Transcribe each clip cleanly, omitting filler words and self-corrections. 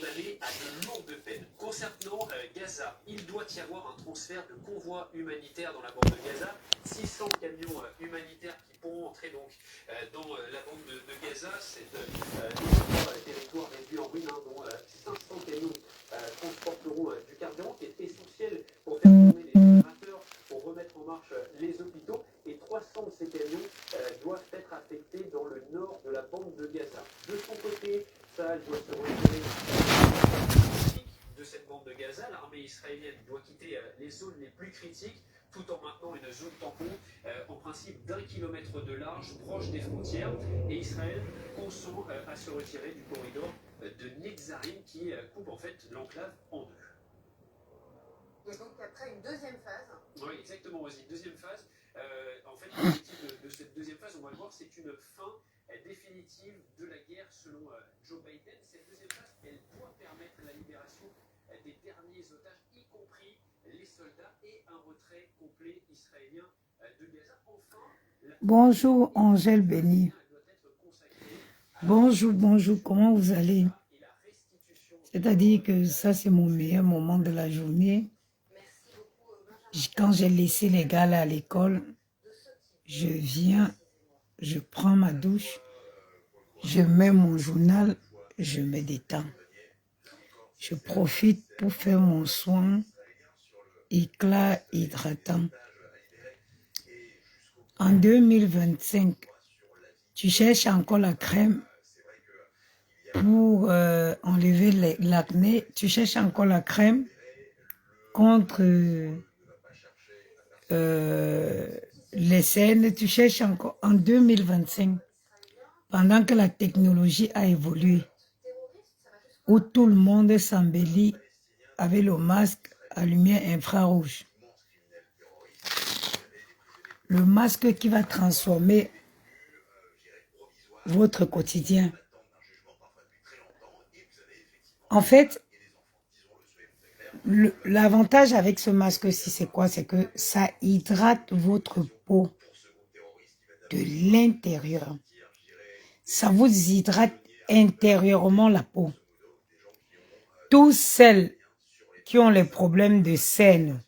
condamnés à de lourdes peines. Concernant Gaza, il doit y avoir un transfert de convois humanitaires dans la bande de Gaza. 600 camions humanitaires qui pourront entrer donc dans la bande de Gaza. C'est un territoire réduit en ruine, dont 500 camions transporteront du carburant qui est essentiel pour faire tourner les générateurs, pour remettre en marche les hôpitaux. Et 300 de ces camions doivent être affectés dans le nord de la bande de Gaza. De son côté, Tsahal doit se retirer de cette bande de Gaza. L'armée israélienne doit quitter les zones les plus critiques, tout en maintenant une zone tampon en principe d'1 kilomètre de large, proche des frontières. Et Israël consent à se retirer du corridor de Netzarim qui coupe en fait l'enclave en deux. Et donc après une deuxième phase. Oui, exactement, vas-y. Deuxième phase. En fait, l'objectif de cette deuxième phase, on va le voir, c'est une fin définitive de la guerre selon Joe Biden. Cette deuxième phase, elle doit permettre la libération des derniers otages, y compris les soldats, et un retrait complet israélien de Gaza. Enfin, Bonjour Angèle Béni. Bonjour, bonjour, comment vous allez? C'est-à-dire que ça c'est mon meilleur moment de la journée. Quand j'ai laissé les gars là à l'école, je viens, je prends ma douche, je mets mon journal, je me détends. Je profite pour faire mon soin éclat hydratant. En 2025, tu cherches encore la crème pour enlever l'acné, tu cherches encore la crème contre les cernes, tu cherches encore en 2025, pendant que la technologie a évolué, où tout le monde s'embellit avec le masque à lumière infrarouge. Le masque qui va transformer votre quotidien. En fait, l'avantage avec ce masque-ci, c'est quoi? C'est que ça hydrate votre peau de l'intérieur. Ça vous hydrate intérieurement la peau. Tous celles qui ont les problèmes de cernes,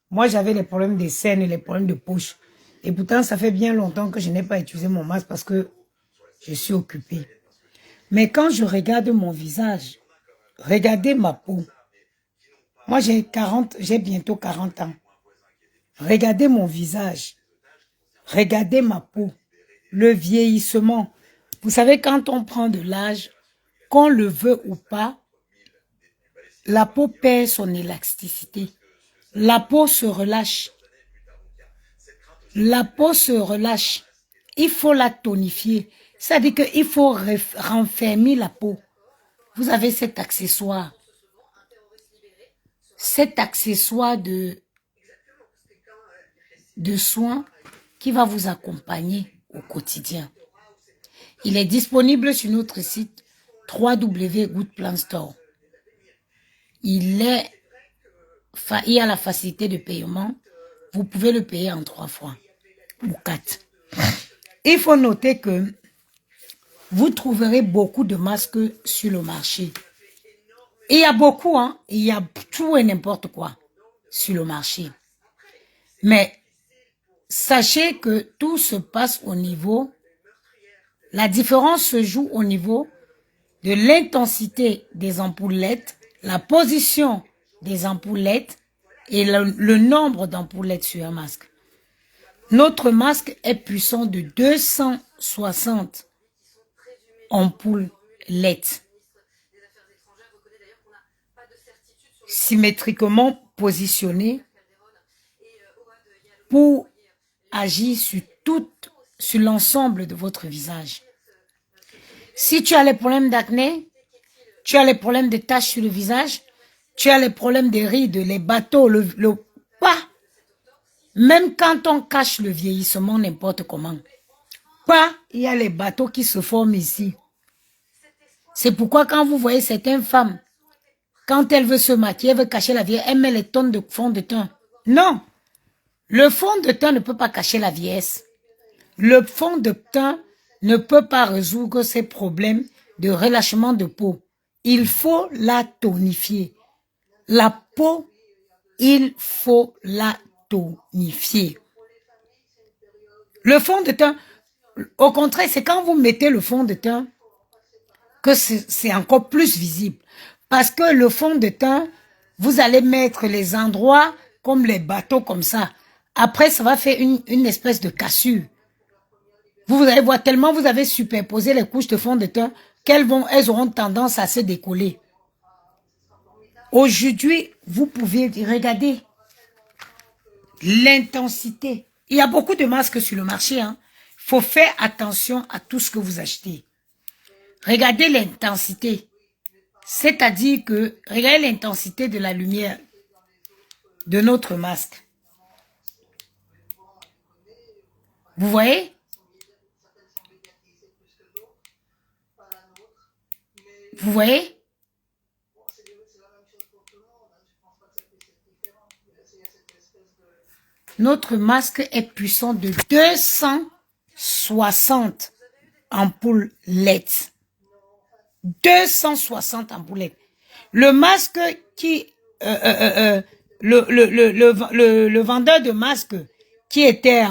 moi j'avais les problèmes de cernes et les problèmes de poche. Et pourtant, ça fait bien longtemps que je n'ai pas utilisé mon masque parce que je suis occupée. Mais quand je regarde mon visage, regardez ma peau. Moi, j'ai bientôt 40 ans. Regardez mon visage. Regardez ma peau. Le vieillissement. Vous savez, quand on prend de l'âge, qu'on le veut ou pas, la peau perd son élasticité. La peau se relâche. La peau se relâche. Il faut la tonifier. C'est-à-dire qu'il faut renfermer la peau. Vous avez cet accessoire. Cet accessoire de soins qui va vous accompagner au quotidien. Il est disponible sur notre site www.goodplanstore. Il y a la facilité de paiement. Vous pouvez le payer en 3 fois ou 4. Il faut noter que vous trouverez beaucoup de masques sur le marché. Et il y a beaucoup, il y a tout et n'importe quoi sur le marché. Mais sachez que tout se passe au niveau, la différence se joue au niveau de l'intensité des ampoules LED, la position des ampoules LED et le nombre d'ampoules LED sur un masque. Notre masque est puissant de 260 ampoules LED. Symétriquement positionné pour agir sur l'ensemble de votre visage. Si tu as les problèmes d'acné, tu as les problèmes de taches sur le visage, tu as les problèmes des rides, les bateaux, même quand on cache le vieillissement n'importe comment, il y a les bateaux qui se forment ici. C'est pourquoi quand vous voyez certaines femmes, quand elle veut se maquiller, elle veut cacher la vieillesse, elle met les tonnes de fond de teint. Non, le fond de teint ne peut pas cacher la vieillesse. Le fond de teint ne peut pas résoudre ces problèmes de relâchement de peau. il faut la tonifier. La peau, il faut la tonifier. Le fond de teint, au contraire, c'est quand vous mettez le fond de teint que c'est encore plus visible. Parce que le fond de teint, vous allez mettre les endroits comme les bateaux comme ça. Après, ça va faire une espèce de cassure. Vous allez voir, tellement vous avez superposé les couches de fond de teint elles auront tendance à se décoller. Aujourd'hui, vous pouvez regarder l'intensité. Il y a beaucoup de masques sur le marché. Il faut faire attention à tout ce que vous achetez. Regardez l'intensité. C'est-à-dire que, regardez l'intensité de la lumière de notre masque. Vous voyez? Vous voyez? Notre masque est puissant de 260 ampoules LED. 260 ampoules LED. Le masque qui... le vendeur de masques qui était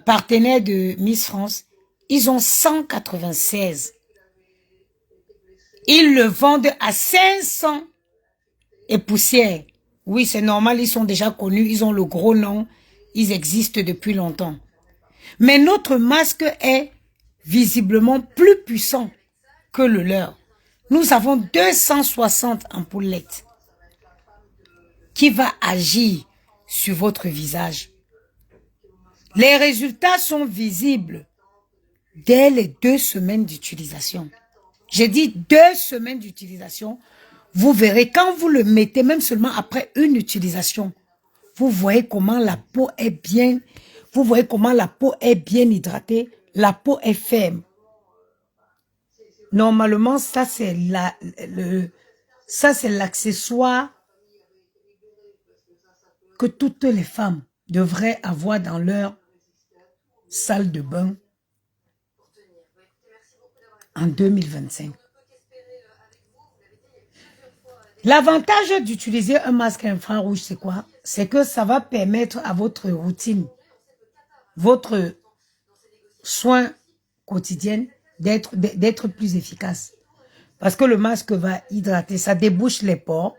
partenaire de Miss France, ils ont 196. Ils le vendent à 500 et poussière. Oui, c'est normal, ils sont déjà connus, ils ont le gros nom, ils existent depuis longtemps. Mais notre masque est visiblement plus puissant que le leur. Nous avons 260 ampoules LED qui va agir sur votre visage. Les résultats sont visibles dès les 2 semaines d'utilisation. J'ai dit 2 semaines d'utilisation. Vous verrez, quand vous le mettez, même seulement après une utilisation, vous voyez comment la peau est bien, vous voyez comment la peau est bien hydratée, la peau est ferme. Normalement, ça c'est l'accessoire que toutes les femmes devraient avoir dans leur salle de bain en 2025. L'avantage d'utiliser un masque infrarouge, c'est quoi? C'est que ça va permettre à votre routine, votre soin quotidien d'être plus efficace. Parce que le masque va hydrater, ça débouche les pores,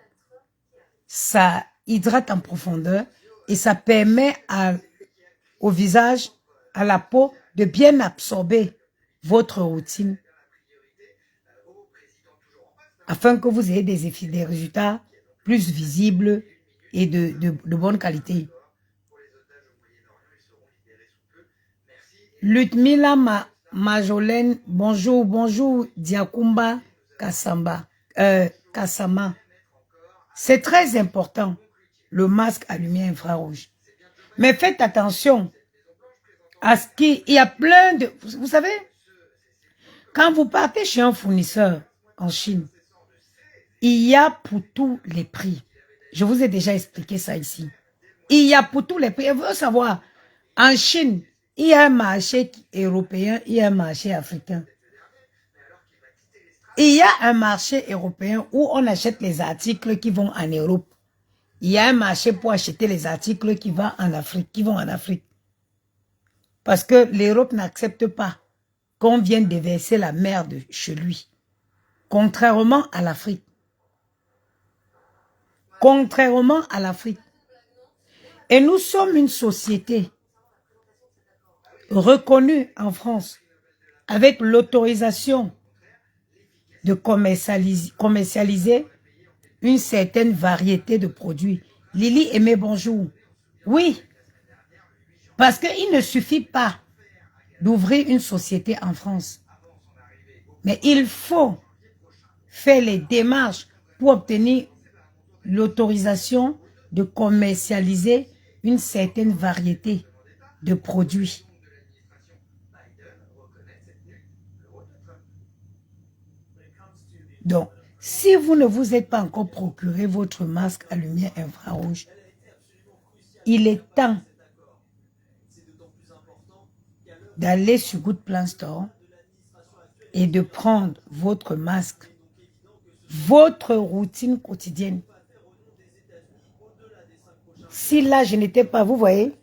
ça hydrate en profondeur et ça permet au visage, à la peau, de bien absorber votre routine afin que vous ayez des résultats plus visibles et de bonne qualité. Ludmila Majolène, bonjour Diakumba Kassama. C'est très important, le masque à lumière infrarouge. Mais faites attention à ce qu'il y a plein de... Vous savez, quand vous partez chez un fournisseur en Chine, il y a pour tous les prix. Je vous ai déjà expliqué ça ici. Il y a pour tous les prix. Vous voulez savoir, en Chine, il y a un marché européen, il y a un marché africain. Il y a un marché européen où on achète les articles qui vont en Europe. Il y a un marché pour acheter les articles qui vont en Afrique, Parce que l'Europe n'accepte pas qu'on vienne déverser la merde chez lui. Contrairement à l'Afrique. Contrairement à l'Afrique. Et nous sommes une société reconnue en France avec l'autorisation de commercialiser une certaine variété de produits. Lily Aimé, bonjour. Oui, parce qu'il ne suffit pas d'ouvrir une société en France. Mais il faut faire les démarches pour obtenir l'autorisation de commercialiser une certaine variété de produits. Donc, si vous ne vous êtes pas encore procuré votre masque à lumière infrarouge, il est temps d'aller sur Good Plan Store et de prendre votre masque votre routine quotidienne. Si là, je n'étais pas, vous voyez,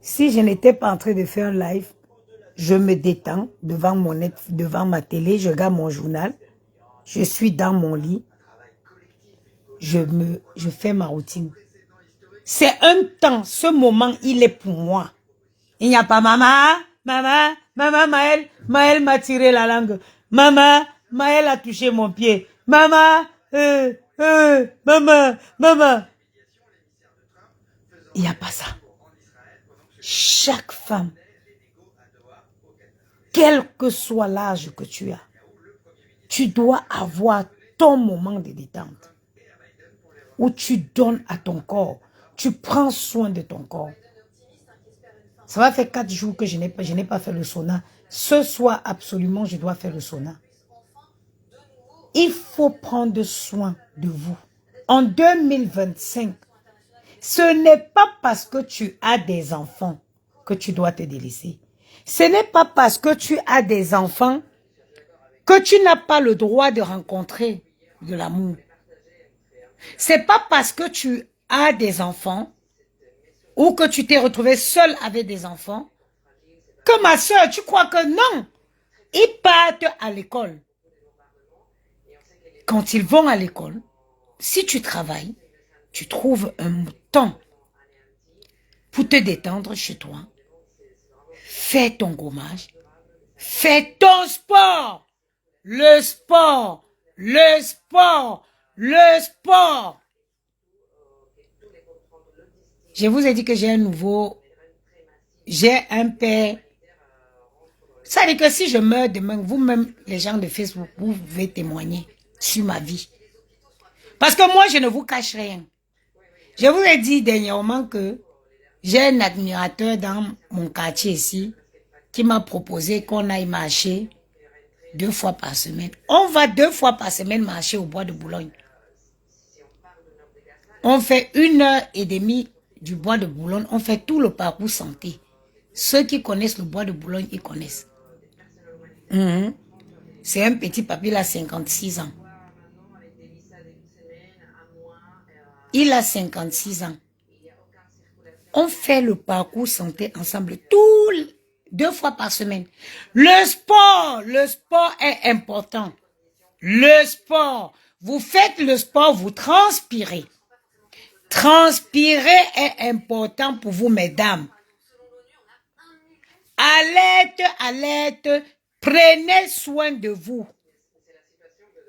si je n'étais pas en train de faire un live, je me détends devant ma télé, je regarde mon journal, je suis dans mon lit, je fais ma routine. C'est un temps, ce moment, il est pour moi. Il n'y a pas maman, Maël m'a tiré la langue. Maman, Maël a touché mon pied. Maman, maman. Il n'y a pas ça. Chaque femme, quel que soit l'âge que tu as, tu dois avoir ton moment de détente où tu donnes à ton corps, tu prends soin de ton corps. Ça va faire 4 jours que je n'ai pas fait le sauna. Ce soir, absolument, je dois faire le sauna. Il faut prendre soin de vous. En 2025, ce n'est pas parce que tu as des enfants que tu dois te délaisser. Ce n'est pas parce que tu as des enfants que tu n'as pas le droit de rencontrer de l'amour. C'est pas parce que tu as des enfants ou que tu t'es retrouvé seul avec des enfants que ma soeur, tu crois que non. Ils partent à l'école. Quand ils vont à l'école, si tu travailles, tu trouves un temps pour te détendre chez toi. Fais ton gommage. Fais ton sport. Le sport. Le sport. Le sport. Je vous ai dit que j'ai un père. Ça veut dire que si je meurs demain, vous-même, les gens de Facebook, vous pouvez témoigner sur ma vie. Parce que moi, je ne vous cache rien. Je vous ai dit dernièrement que j'ai un admirateur dans mon quartier ici qui m'a proposé qu'on aille marcher 2 fois par semaine. On va 2 fois par semaine marcher au bois de Boulogne. On fait 1h30 du bois de Boulogne. On fait tout le parcours santé. Ceux qui connaissent le bois de Boulogne, ils connaissent. C'est un petit papy, il a 56 ans. Il a 56 ans. On fait le parcours santé ensemble 2 fois par semaine. Le sport est important. Le sport, vous faites le sport, vous transpirez. Transpirer est important pour vous, mesdames. Alerte, prenez soin de vous.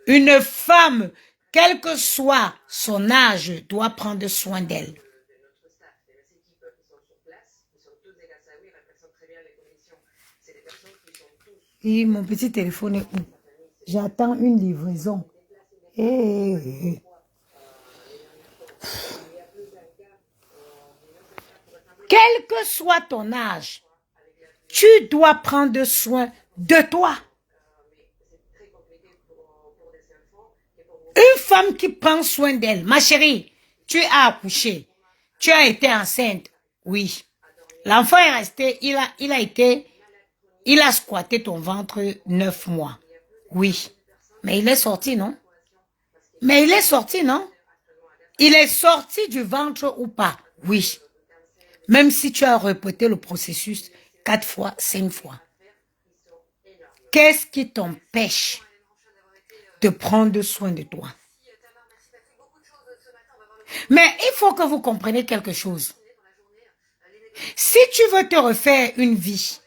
Une femme, quel que soit son âge, doit prendre soin d'elle. Et mon petit téléphone est où? J'attends une livraison. Quel que soit ton âge, tu dois prendre soin de toi. Une femme qui prend soin d'elle, ma chérie, tu as accouché, tu as été enceinte, oui. L'enfant est resté, il a squatté ton ventre 9 mois, oui. Mais il est sorti, non? Mais il est sorti, non? Il est sorti du ventre ou pas? Oui. Même si tu as répété le processus 4 fois, 5 fois. Qu'est-ce qui t'empêche de prendre soin de toi? Mais il faut que vous compreniez quelque chose. Si tu veux te refaire une vie,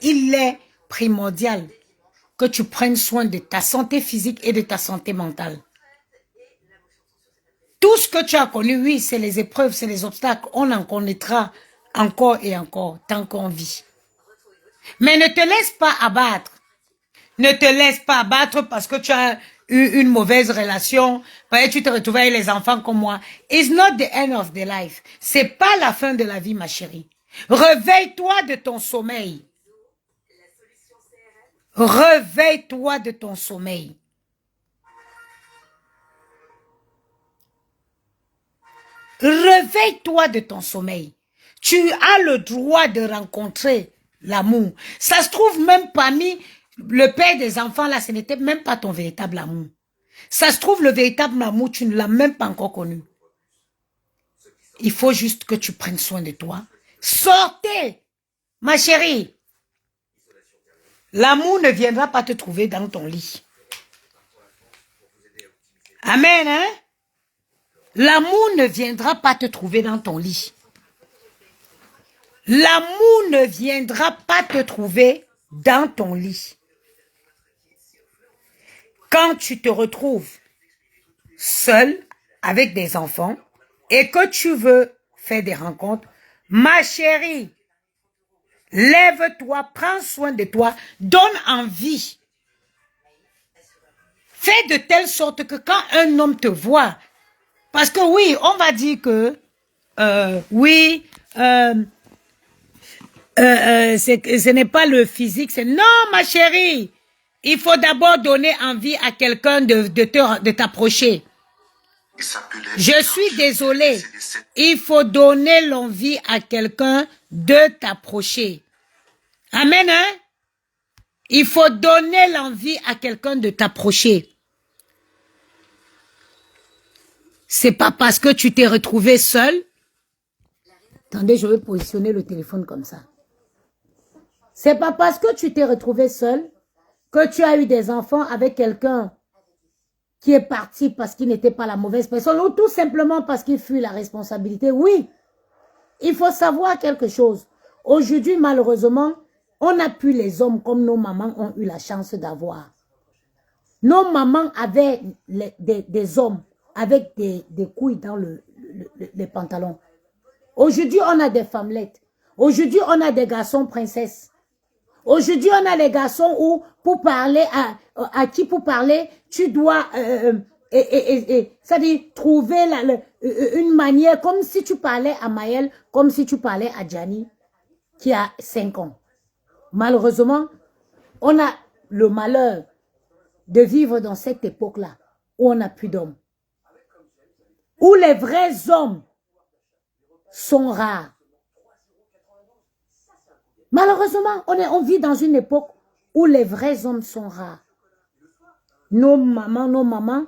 il est primordial que tu prennes soin de ta santé physique et de ta santé mentale. Tout ce que tu as connu, oui, c'est les épreuves, c'est les obstacles. On en connaîtra encore et encore tant qu'on vit. Mais ne te laisse pas abattre. Ne te laisse pas abattre parce que tu as eu une mauvaise relation. Tu te retrouves avec les enfants comme moi. It's not the end of the life. C'est pas la fin de la vie, ma chérie. Réveille-toi de ton sommeil. Réveille-toi de ton sommeil. Réveille-toi de ton sommeil. Tu as le droit de rencontrer l'amour. Ça se trouve même parmi Le père des enfants, là, ce n'était même pas ton véritable amour. Ça se trouve, le véritable amour, tu ne l'as même pas encore connu. Il faut juste que tu prennes soin de toi. Sortez, ma chérie. L'amour ne viendra pas te trouver dans ton lit. Amen, hein? L'amour ne viendra pas te trouver dans ton lit. L'amour ne viendra pas te trouver dans ton lit. Quand tu te retrouves seul avec des enfants et que tu veux faire des rencontres, ma chérie, lève-toi, prends soin de toi, donne envie. Fais de telle sorte que quand un homme te voit, parce que oui, on va dire que oui, ce n'est pas le physique, c'est non, ma chérie. Il faut d'abord donner envie à quelqu'un de t'approcher. Je suis désolée. Il faut donner l'envie à quelqu'un de t'approcher. Amen, hein? Il faut donner l'envie à quelqu'un de t'approcher. C'est pas parce que tu t'es retrouvé seul. Attendez, je vais positionner le téléphone comme ça. C'est pas parce que tu t'es retrouvé seul que tu as eu des enfants avec quelqu'un qui est parti parce qu'il n'était pas la mauvaise personne ou tout simplement parce qu'il fuit la responsabilité. Oui, il faut savoir quelque chose. Aujourd'hui, malheureusement, on n'a plus les hommes comme nos mamans ont eu la chance d'avoir. Nos mamans avaient des hommes avec des couilles dans les pantalons. Aujourd'hui, on a des femmelettes. Aujourd'hui, on a des garçons princesses. Aujourd'hui, on a les garçons où, pour parler, à qui pour parler, tu dois, c'est-à-dire trouver une manière, comme si tu parlais à Maëlle, comme si tu parlais à Gianni, qui a 5 ans. Malheureusement, on a le malheur de vivre dans cette époque-là, où on n'a plus d'hommes. Où les vrais hommes sont rares. Malheureusement, on vit dans une époque où les vrais hommes sont rares. Nos mamans,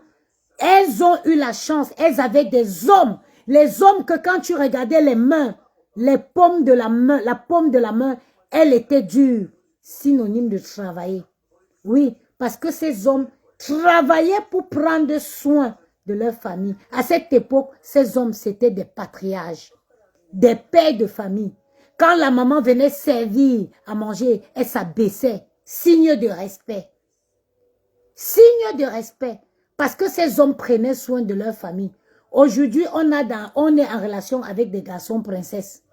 elles ont eu la chance, elles avaient des hommes. Les hommes que quand tu regardais les mains, les paumes de la main, la paume de la main, elle était dure, synonyme de travailler. Oui, parce que ces hommes travaillaient pour prendre soin de leur famille. À cette époque, ces hommes, c'était des patriarches, des pères de famille. Quand la maman venait servir à manger, elle s'abaissait. Signe de respect. Signe de respect. Parce que ces hommes prenaient soin de leur famille. Aujourd'hui, on est en relation avec des garçons princesses.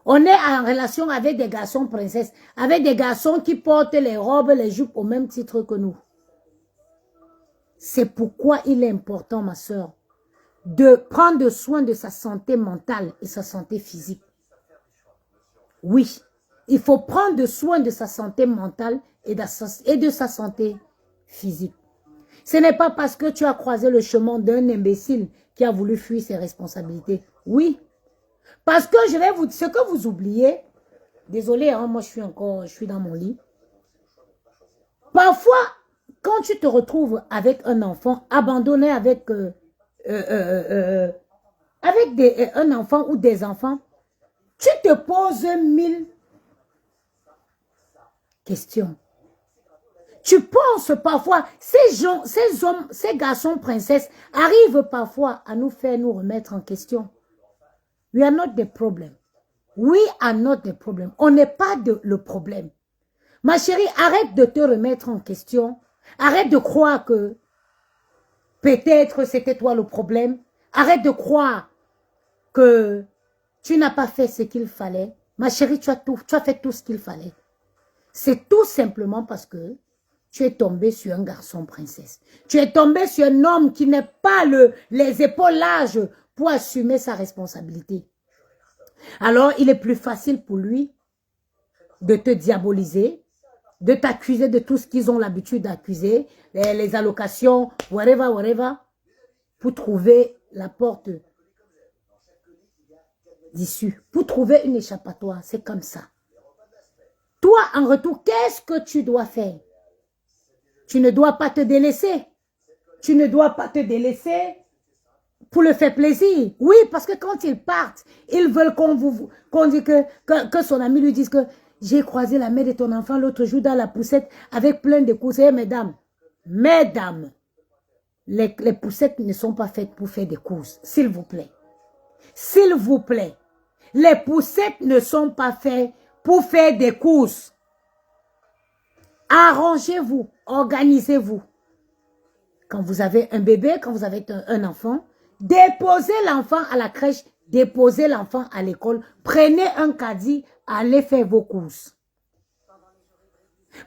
On est en relation avec des garçons princesses. Avec des garçons qui portent les robes, les jupes au même titre que nous. C'est pourquoi il est important, ma soeur, de prendre soin de sa santé mentale et sa santé physique. Oui, il faut prendre soin de sa santé mentale et de sa santé physique. Ce n'est pas parce que tu as croisé le chemin d'un imbécile qui a voulu fuir ses responsabilités. Oui, parce que ce que vous oubliez, désolé, hein, moi je suis dans mon lit. Parfois, quand tu te retrouves avec un enfant abandonné avec un enfant ou des enfants, tu te poses 1000 questions. Tu penses parfois, ces garçons princesses arrivent parfois à nous faire nous remettre en question. We are not the problem. We are not the problem. On n'est pas le problème. Ma chérie, arrête de te remettre en question. Arrête de croire que peut-être c'était toi le problème. Arrête de croire que tu n'as pas fait ce qu'il fallait. Ma chérie, tu as fait tout ce qu'il fallait. C'est tout simplement parce que tu es tombé sur un garçon princesse. Tu es tombé sur un homme qui n'est pas les épaules larges pour assumer sa responsabilité. Alors, il est plus facile pour lui de te diaboliser, de t'accuser de tout ce qu'ils ont l'habitude d'accuser, les allocations, whatever, pour trouver la porte d'issue, pour trouver une échappatoire. C'est comme ça. Toi, en retour, qu'est-ce que tu dois faire? Tu ne dois pas te délaisser. Tu ne dois pas te délaisser pour le faire plaisir. Oui, parce que quand ils partent, ils veulent qu'on dise que son ami lui dise que j'ai croisé la mère de ton enfant l'autre jour dans la poussette avec plein de courses. Eh, mesdames, les poussettes ne sont pas faites pour faire des courses. S'il vous plaît. S'il vous plaît. Les poussettes ne sont pas faites pour faire des courses. Arrangez-vous, organisez-vous. Quand vous avez un bébé, quand vous avez un enfant, déposez l'enfant à la crèche, déposez l'enfant à l'école, prenez un caddie, allez faire vos courses.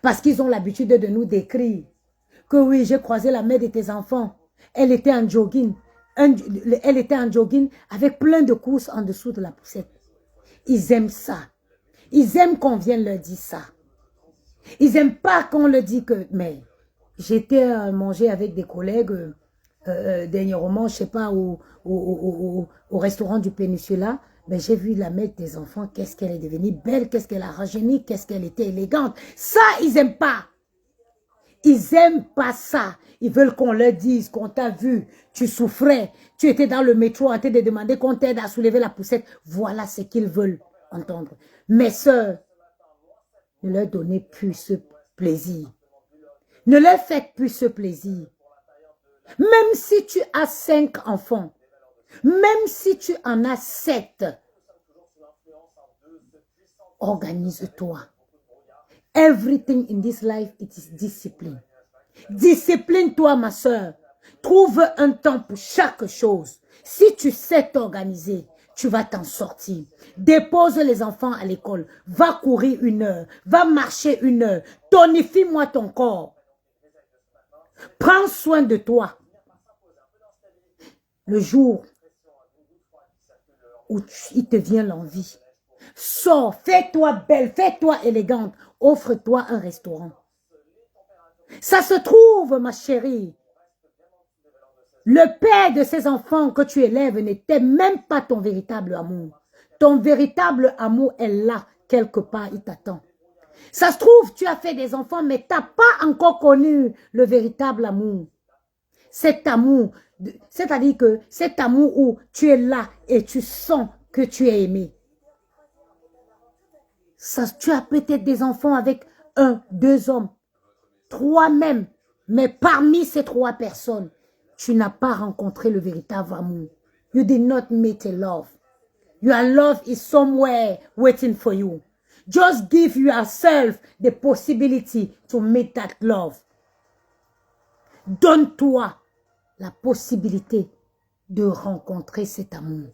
Parce qu'ils ont l'habitude de nous décrire que oui, j'ai croisé la mère de tes enfants. Elle était en jogging. Elle était en jogging avec plein de courses en dessous de la poussette. Ils aiment ça. Ils aiment qu'on vienne leur dire ça. Ils n'aiment pas qu'on leur dise que... Mais j'étais manger avec des collègues dernièrement, je ne sais pas, au restaurant du Péninsula. Mais j'ai vu la mère des enfants, qu'est-ce qu'elle est devenue belle, qu'est-ce qu'elle a rajeuni, qu'est-ce qu'elle était élégante. Ça, ils n'aiment pas. Ils n'aiment pas ça. Ils veulent qu'on leur dise qu'on t'a vu, tu souffrais, tu étais dans le métro en train de demander qu'on t'aide à soulever la poussette. Voilà ce qu'ils veulent entendre. Mes sœurs, ne leur donnez plus ce plaisir. Ne leur faites plus ce plaisir. Même si tu as 5 enfants, même si tu en as 7, organise-toi. Everything in this life, it is discipline. Discipline-toi, ma soeur. Trouve un temps pour chaque chose. Si tu sais t'organiser, tu vas t'en sortir. Dépose les enfants à l'école. Va courir 1 heure. Va marcher 1 heure. Tonifie-moi ton corps. Prends soin de toi. Le jour où il te vient l'envie, sors, fais-toi belle, fais-toi élégante. Offre-toi un restaurant. Ça se trouve, ma chérie. Le père de ces enfants que tu élèves n'était même pas ton véritable amour. Ton véritable amour est là, quelque part, il t'attend. Ça se trouve, tu as fait des enfants, mais tu n'as pas encore connu le véritable amour. Cet amour, c'est-à-dire que cet amour où tu es là et tu sens que tu es aimé. Ça, tu as peut-être des enfants avec 1, 2 hommes, 3 même. Mais parmi ces 3 personnes, tu n'as pas rencontré le véritable amour. You did not meet a love. Your love is somewhere waiting for you. Just give yourself the possibility to meet that love. Donne-toi la possibilité de rencontrer cet amour.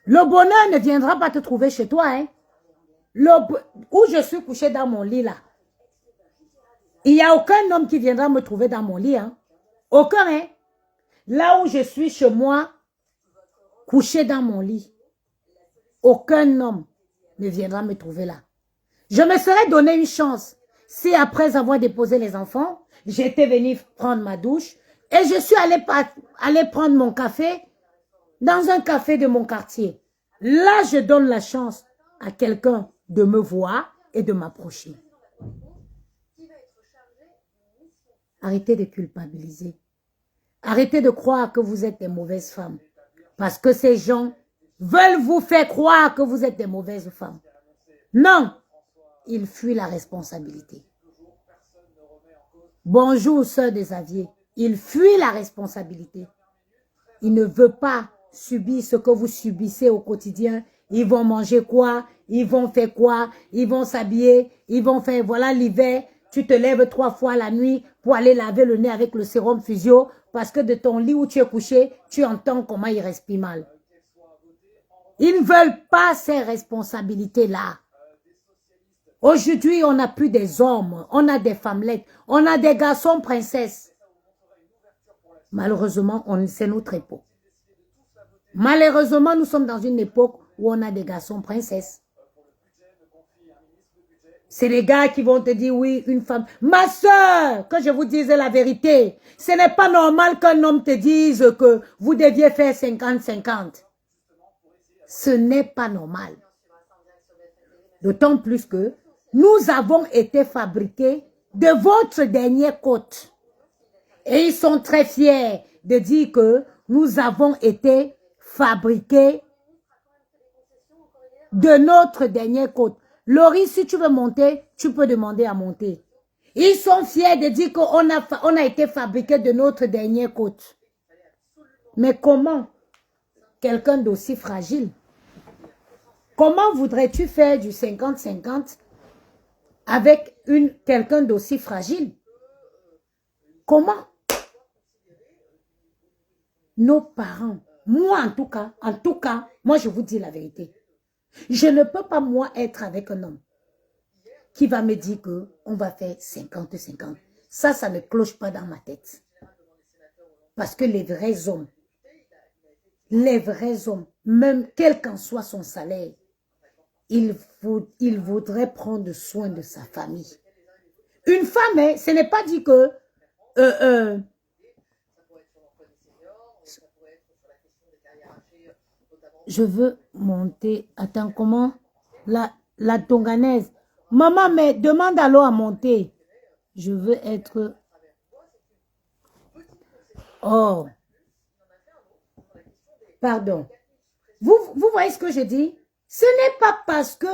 Le bonheur ne viendra pas te trouver chez toi. Hein? Où je suis couché dans mon lit là. Il n'y a aucun homme qui viendra me trouver dans mon lit. Hein? Aucun. Hein? Là où je suis chez moi, couché dans mon lit, aucun homme ne viendra me trouver là. Je me serais donné une chance si après avoir déposé les enfants, j'étais venu prendre ma douche et je suis allé prendre mon café dans un café de mon quartier. Là, je donne la chance à quelqu'un de me voir et de m'approcher. Arrêtez de culpabiliser. Arrêtez de croire que vous êtes des mauvaises femmes. Parce que ces gens veulent vous faire croire que vous êtes des mauvaises femmes. Non, ils fuient la responsabilité. Bonjour, sœur des Xavier. Ils fuient la responsabilité. Ils ne veulent pas subir ce que vous subissez au quotidien. Ils vont manger quoi? Ils vont faire quoi? Ils vont s'habiller? Ils vont faire, voilà l'hiver, tu te lèves 3 fois la nuit pour aller laver le nez avec le sérum physio parce que de ton lit où tu es couché, tu entends comment ils respirent mal. Ils ne veulent pas ces responsabilités-là. Aujourd'hui, on n'a plus des hommes, on a des femmelettes, on a des garçons princesses. Malheureusement, c'est notre époque. Malheureusement, nous sommes dans une époque où on a des garçons princesses. C'est les gars qui vont te dire, oui, une femme. Ma soeur, que je vous dise la vérité, ce n'est pas normal qu'un homme te dise que vous deviez faire 50-50. Ce n'est pas normal. D'autant plus que nous avons été fabriqués de votre dernière côte. Et ils sont très fiers de dire que nous avons été fabriqués de notre dernière côte. Laurie, si tu veux monter, tu peux demander à monter. Ils sont fiers de dire qu'on a été fabriqués de notre dernière côte. Mais comment quelqu'un d'aussi fragile? Comment voudrais-tu faire du 50-50 avec quelqu'un d'aussi fragile? Comment? Nos parents, moi en tout cas, moi je vous dis la vérité. Je ne peux pas moi être avec un homme qui va me dire qu'on va faire 50-50. Ça ne cloche pas dans ma tête. Parce que les vrais hommes, même quel qu'en soit son salaire, il voudrait prendre soin de sa famille. Une femme, hein, ce n'est pas dit que je veux monter. Attends, comment? La tonganaise. Maman, mais demande alors à monter. Je veux être... Oh. Pardon. Vous voyez ce que je dis? Ce n'est pas parce que...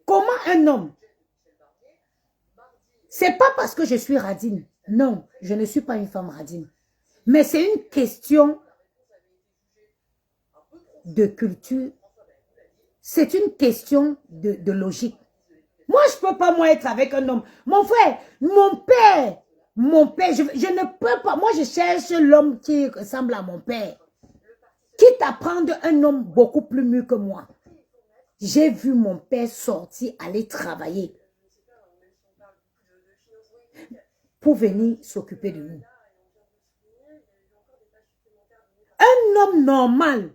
Comment un homme? C'est pas parce que je suis radine. Non, je ne suis pas une femme radine. Mais c'est une question de culture. C'est une question de logique. Moi, je ne peux pas, moi, être avec un homme. Mon frère, mon père, je ne peux pas. Moi, je cherche l'homme qui ressemble à mon père. Quitte à prendre un homme beaucoup plus mieux que moi. J'ai vu mon père sortir, aller travailler pour venir s'occuper de nous. Un homme normal,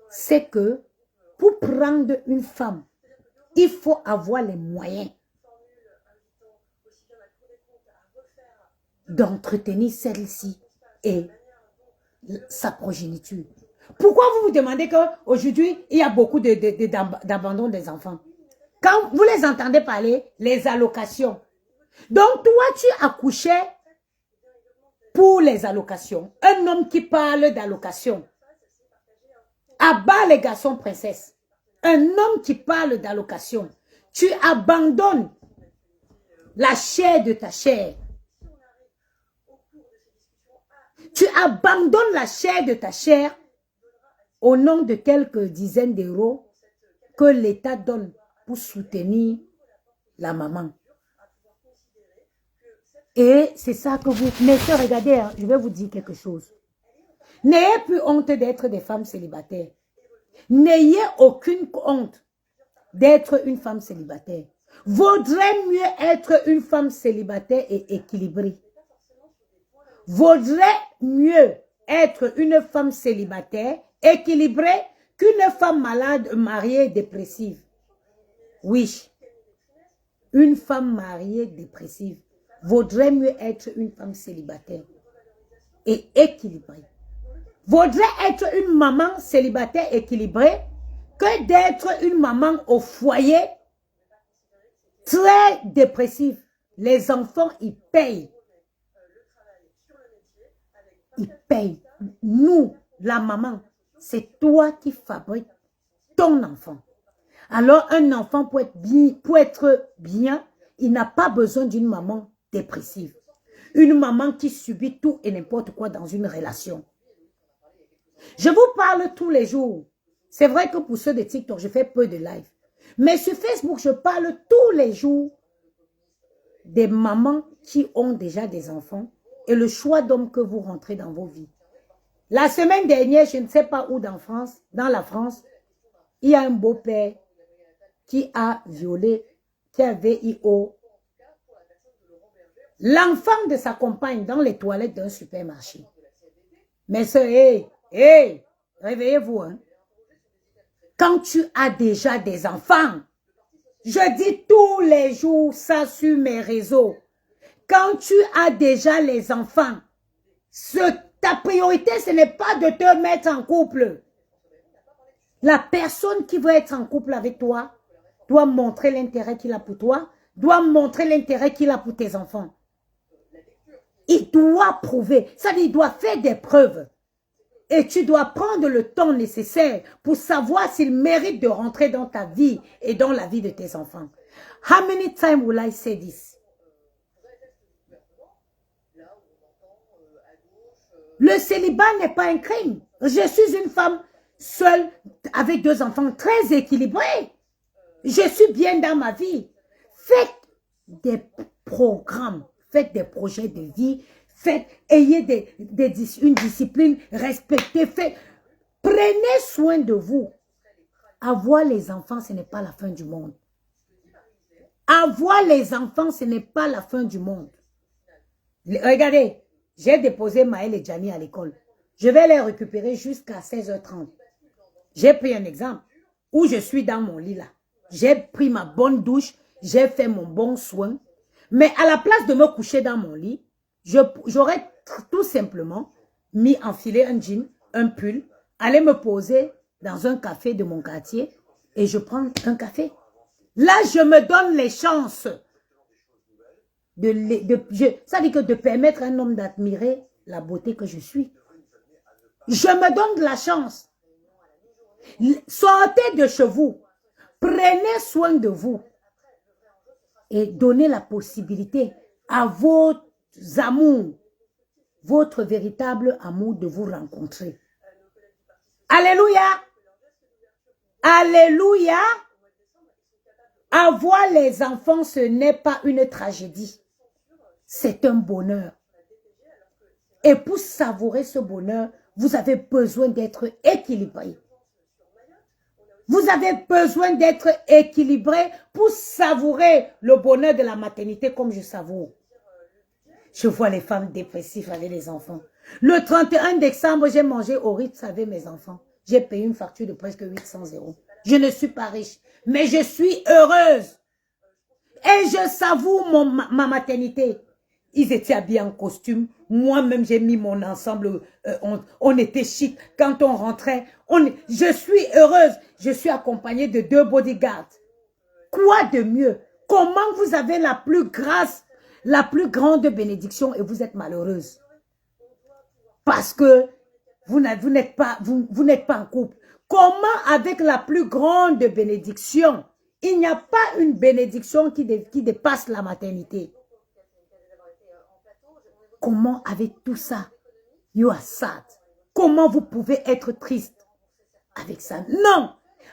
c'est que pour prendre une femme, il faut avoir les moyens d'entretenir celle-ci et sa progéniture. Pourquoi vous vous demandez qu'aujourd'hui, il y a beaucoup d'abandon des enfants? Quand vous les entendez parler, les allocations. Donc, toi, tu accouchais pour les allocations. Un homme qui parle d'allocations. Abat les garçons princesses. Un homme qui parle d'allocation. Tu abandonnes la chair de ta chair. Tu abandonnes la chair de ta chair au nom de quelques dizaines d'euros que l'État donne pour soutenir la maman. Et c'est ça que vous... Mais regardez, hein, je vais vous dire quelque chose. N'ayez plus honte d'être des femmes célibataires. N'ayez aucune honte d'être une femme célibataire. Vaudrait mieux être une femme célibataire et équilibrée. Vaudrait mieux être une femme célibataire, équilibrée, qu'une femme malade, mariée, dépressive. Oui. Une femme mariée, dépressive. Vaudrait mieux être une femme célibataire et équilibrée. Vaudrait être une maman célibataire équilibrée que d'être une maman au foyer très dépressive. Les enfants, ils payent. Ils payent. Nous, la maman, c'est toi qui fabriques ton enfant. Alors, un enfant pour être bien, il n'a pas besoin d'une maman dépressive. Une maman qui subit tout et n'importe quoi dans une relation. Je vous parle tous les jours. C'est vrai que pour ceux de TikTok, je fais peu de live. Mais sur Facebook, je parle tous les jours des mamans qui ont déjà des enfants et le choix d'hommes que vous rentrez dans vos vies. La semaine dernière, je ne sais pas où dans la France, il y a un beau-père qui a violé, qui a VIO, l'enfant de sa compagne dans les toilettes d'un supermarché. Mais c'est, réveillez-vous. Hein. Quand tu as déjà des enfants, je dis tous les jours ça sur mes réseaux. Quand tu as déjà les enfants, ta priorité, ce n'est pas de te mettre en couple. La personne qui veut être en couple avec toi, doit montrer l'intérêt qu'il a pour toi, doit montrer l'intérêt qu'il a pour tes enfants. Il doit prouver, ça veut dire il doit faire des preuves. Et tu dois prendre le temps nécessaire pour savoir s'il mérite de rentrer dans ta vie et dans la vie de tes enfants. How many times will I say this? Le célibat n'est pas un crime. Je suis une femme seule avec 2 enfants très équilibrés. Je suis bien dans ma vie. Faites des programmes, faites des projets de vie, ayez une discipline, respectez, prenez soin de vous. Avoir les enfants, ce n'est pas la fin du monde. Avoir les enfants, ce n'est pas la fin du monde. Regardez, j'ai déposé Maël et Gianni à l'école. Je vais les récupérer jusqu'à 16h30. J'ai pris un exemple où je suis dans mon lit là. J'ai pris ma bonne douche, j'ai fait mon bon soin. Mais à la place de me coucher dans mon lit, j'aurais tout simplement enfilé un jean, un pull, aller me poser dans un café de mon quartier et je prends un café. Là, je me donne les chances ça dit que de permettre à un homme d'admirer la beauté que je suis. Je me donne de la chance. Sortez de chez vous. Prenez soin de vous. Et donnez la possibilité à vos amours, votre véritable amour de vous rencontrer. Alléluia. Alléluia. Avoir les enfants, ce n'est pas une tragédie. C'est un bonheur. Et pour savourer ce bonheur, vous avez besoin d'être équilibré. Vous avez besoin d'être équilibré pour savourer le bonheur de la maternité comme je savoure. Je vois les femmes dépressives avec les enfants. Le 31 décembre, j'ai mangé au Ritz avec mes enfants. J'ai payé une facture de presque 800 €. Je ne suis pas riche, mais je suis heureuse. Et je savoure ma maternité. Ils étaient habillés en costume. Moi-même, j'ai mis mon ensemble. On était chic. Quand on rentrait, je suis heureuse. Je suis accompagnée de 2 bodyguards. Quoi de mieux? Comment vous avez la plus grande bénédiction et vous êtes malheureuse? Parce que vous n'êtes pas en couple. Comment avec la plus grande bénédiction, il n'y a pas une bénédiction qui dépasse la maternité? Comment avec tout ça, you are sad? Comment vous pouvez être triste avec ça? Non!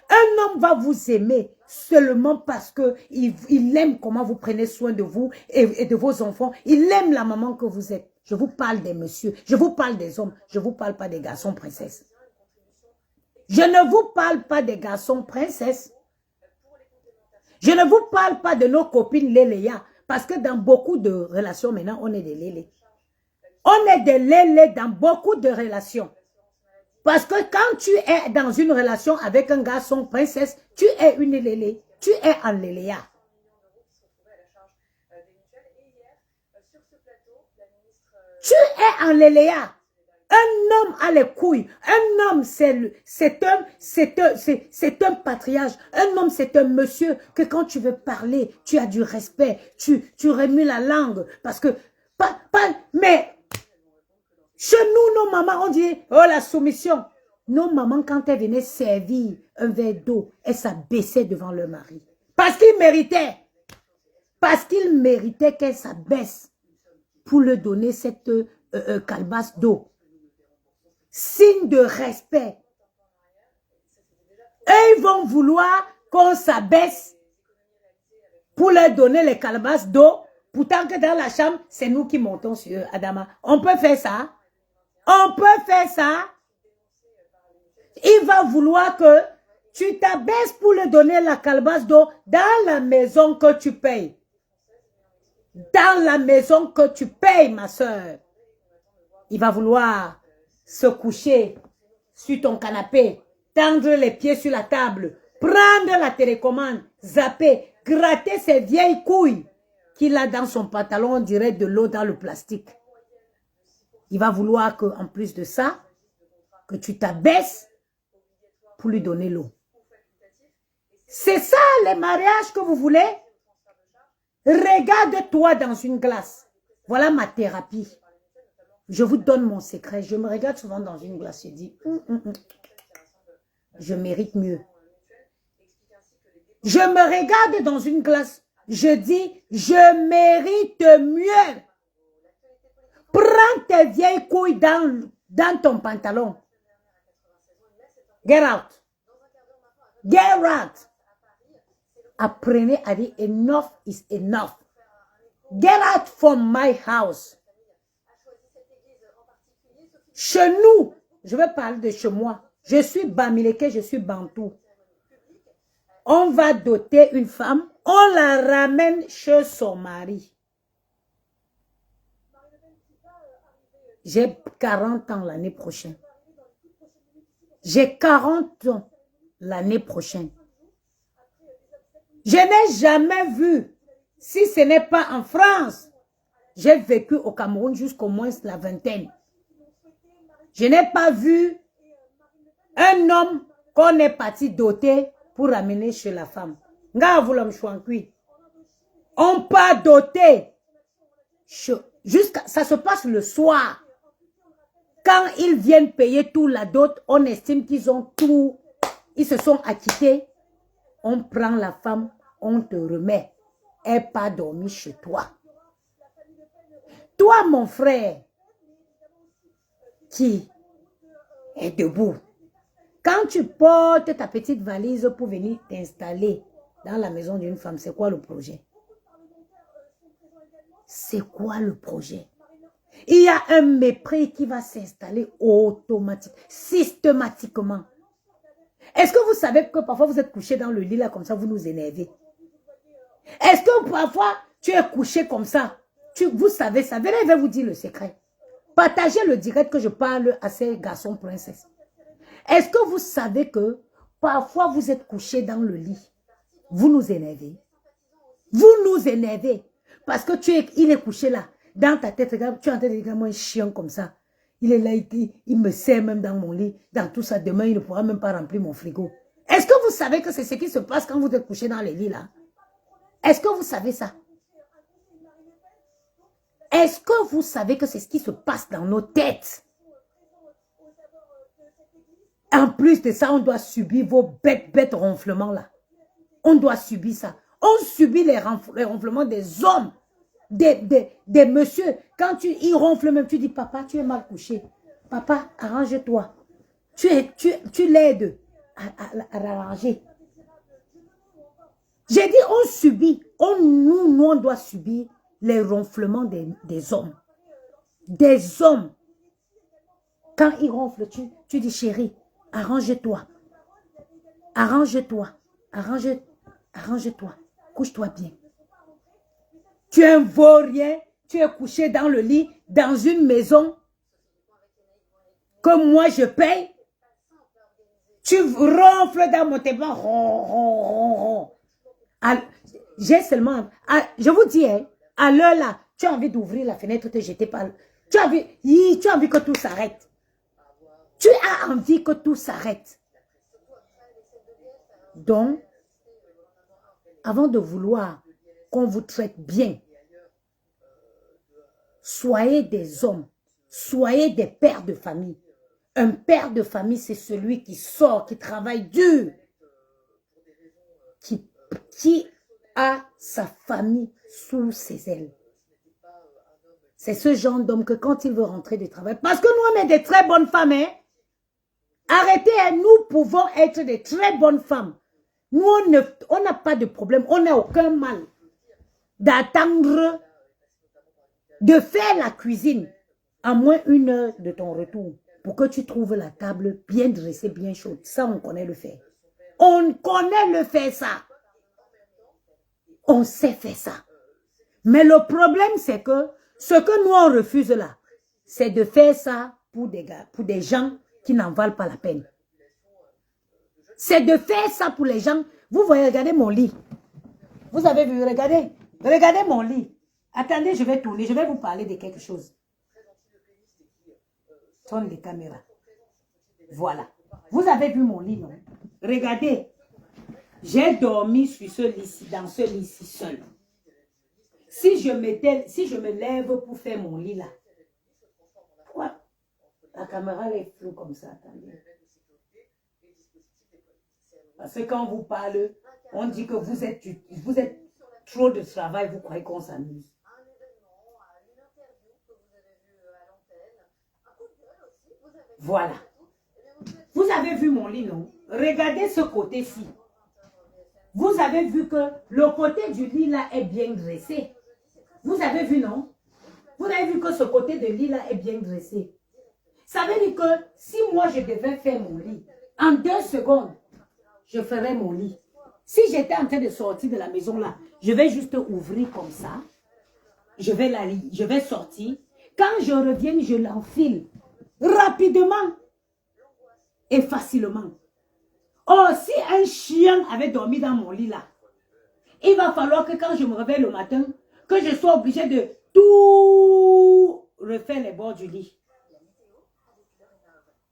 Un homme va vous aimer seulement parce qu'il aime comment vous prenez soin de vous et de vos enfants. Il aime la maman que vous êtes. Je vous parle des messieurs, je vous parle des hommes, je ne vous parle pas des garçons princesses. Je ne vous parle pas des garçons princesses. Je ne vous parle pas de nos copines Léléa. Parce que dans beaucoup de relations maintenant, on est des Lélé. On est des Lélé dans beaucoup de relations. Parce que quand tu es dans une relation avec un garçon princesse, tu es une Lélé. Tu es en Léléa. Tu es en Léléa. Un homme a les couilles. Un homme, c'est un patriarche. Un homme, c'est un monsieur que quand tu veux parler, tu as du respect. Tu remues la langue. Parce que, mais, chez nous, nos mamans, on dit, oh, la soumission. Nos mamans, quand elles venaient servir un verre d'eau, elles s'abaissaient devant leur mari. Parce qu'il méritait. Parce qu'il méritait qu'elle s'abaisse pour lui donner cette calebasse d'eau. Signe de respect. Et ils vont vouloir qu'on s'abaisse pour leur donner les calebasses d'eau. Pourtant que dans la chambre, c'est nous qui montons sur eux, Adama. On peut faire ça. On peut faire ça. Il va vouloir que tu t'abaisses pour lui donner la calebasse d'eau dans la maison que tu payes. Dans la maison que tu payes, ma soeur. Il va vouloir se coucher sur ton canapé, tendre les pieds sur la table, prendre la télécommande, zapper, gratter ses vieilles couilles qu'il a dans son pantalon, on dirait de l'eau dans le plastique. Il va vouloir que, en plus de ça, que tu t'abaisses pour lui donner l'eau. C'est ça les mariages que vous voulez? Regarde-toi dans une glace. Voilà ma thérapie. Je vous donne mon secret. Je me regarde souvent dans une glace. Je dis, je mérite mieux. Je me regarde dans une glace. Je dis, je mérite mieux. Prends tes vieilles couilles dans ton pantalon. Get out. Get out. Apprenez à dire enough is enough. Get out from my house. Chez nous, je vais parler de chez moi. Je suis Bamileke, je suis Bantou. On va doter une femme, on la ramène chez son mari. J'ai 40 ans l'année prochaine. J'ai 40 ans l'année prochaine. Je n'ai jamais vu, si ce n'est pas en France, j'ai vécu au Cameroun jusqu'au moins la vingtaine. Je n'ai pas vu un homme qu'on est parti doter pour ramener chez la femme. On pas doter. Ça se passe le soir. Quand ils viennent payer tout la dot, on estime qu'ils ont tout. Ils se sont acquittés. On prend la femme, on te remet. Elle n'est pas dormie chez toi. Toi, mon frère, qui est debout, quand tu portes ta petite valise pour venir t'installer dans la maison d'une femme, c'est quoi le projet? C'est quoi le projet? Il y a un mépris qui va s'installer automatiquement, systématiquement. Est-ce que vous savez que parfois vous êtes couché dans le lit là comme ça, vous nous énervez? Est-ce que parfois tu es couché comme ça? Vous savez ça. Venez, je vais vous dire le secret. Partagez le direct que je parle à ces garçons princesses. Est-ce que vous savez que parfois vous êtes couché dans le lit? Vous nous énervez. Vous nous énervez. Parce que il est couché là. Dans ta tête, regarde, tu es en train de dire moi un chien comme ça. Il est là, il me serre même dans mon lit. Dans tout ça, demain, il ne pourra même pas remplir mon frigo. Est-ce que vous savez que c'est ce qui se passe quand vous êtes couché dans les lits là? Est-ce que vous savez ça? Est-ce que vous savez que c'est ce qui se passe dans nos têtes? En plus de ça, on doit subir vos bêtes ronflements là. On doit subir ça. On subit les ronflements des hommes, des messieurs. Quand ils ronflent même, tu dis, papa, tu es mal couché. Papa, arrange-toi. Tu l'aides à l'arranger. J'ai dit, on subit. Nous, on doit subir les ronflements des hommes. Des hommes. Quand ils ronflent, tu dis, chérie, arrange-toi. Arrange-toi. Arrange-toi. Couche-toi bien. Tu es un vaurien. Tu es couché dans le lit, dans une maison que moi je paye. Tu ronfles dans mon téléphone. J'ai seulement... je vous dis, hein, à l'heure là, tu as envie d'ouvrir la fenêtre, te jeter par... Tu as envie que tout s'arrête. Tu as envie que tout s'arrête. Donc, avant de vouloir qu'on vous traite bien, soyez des hommes, soyez des pères de famille. Un père de famille, c'est celui qui sort, qui travaille dur, qui a sa famille sous ses ailes. C'est ce genre d'homme que quand il veut rentrer du travail, parce que nous, on est des très bonnes femmes, hein? Arrêtez, hein? Nous pouvons être des très bonnes femmes. Nous, on n'a pas de problème, on n'a aucun mal d'attendre, de faire la cuisine à moins 1 heure de ton retour pour que tu trouves la table bien dressée, bien chaude. Ça, on connaît le faire. On connaît le faire, ça. On sait faire ça. Mais le problème, c'est que ce que nous, on refuse là, c'est de faire ça pour des gens qui n'en valent pas la peine. C'est de faire ça pour les gens. Vous voyez, regardez mon lit. Vous avez vu, regardez. Regardez mon lit. Attendez, je vais tourner. Je vais vous parler de quelque chose. Tourne les caméras. Voilà. Vous avez vu mon lit, non? Regardez. J'ai dormi sur ce lit-ci, dans ce lit-ci seul. Si je me lève pour faire mon lit là, pourquoi la caméra est floue comme ça? Attendez. Parce que quand on vous parle, on dit que vous êtes trop de travail, vous croyez qu'on s'amuse. Voilà. Vous avez vu mon lit, non? Regardez ce côté-ci. Vous avez vu que le côté du lit là est bien dressé. Vous avez vu, non? Vous avez vu que ce côté de lit là est bien dressé. Ça veut dire que si moi je devais faire mon lit, en 2 secondes, je ferais mon lit. Si j'étais en train de sortir de la maison là, je vais juste ouvrir comme ça. Je vais sortir. Quand je reviens, je l'enfile rapidement et facilement. Oh, si un chien avait dormi dans mon lit là, il va falloir que quand je me réveille le matin, que je sois obligée de tout refaire les bords du lit.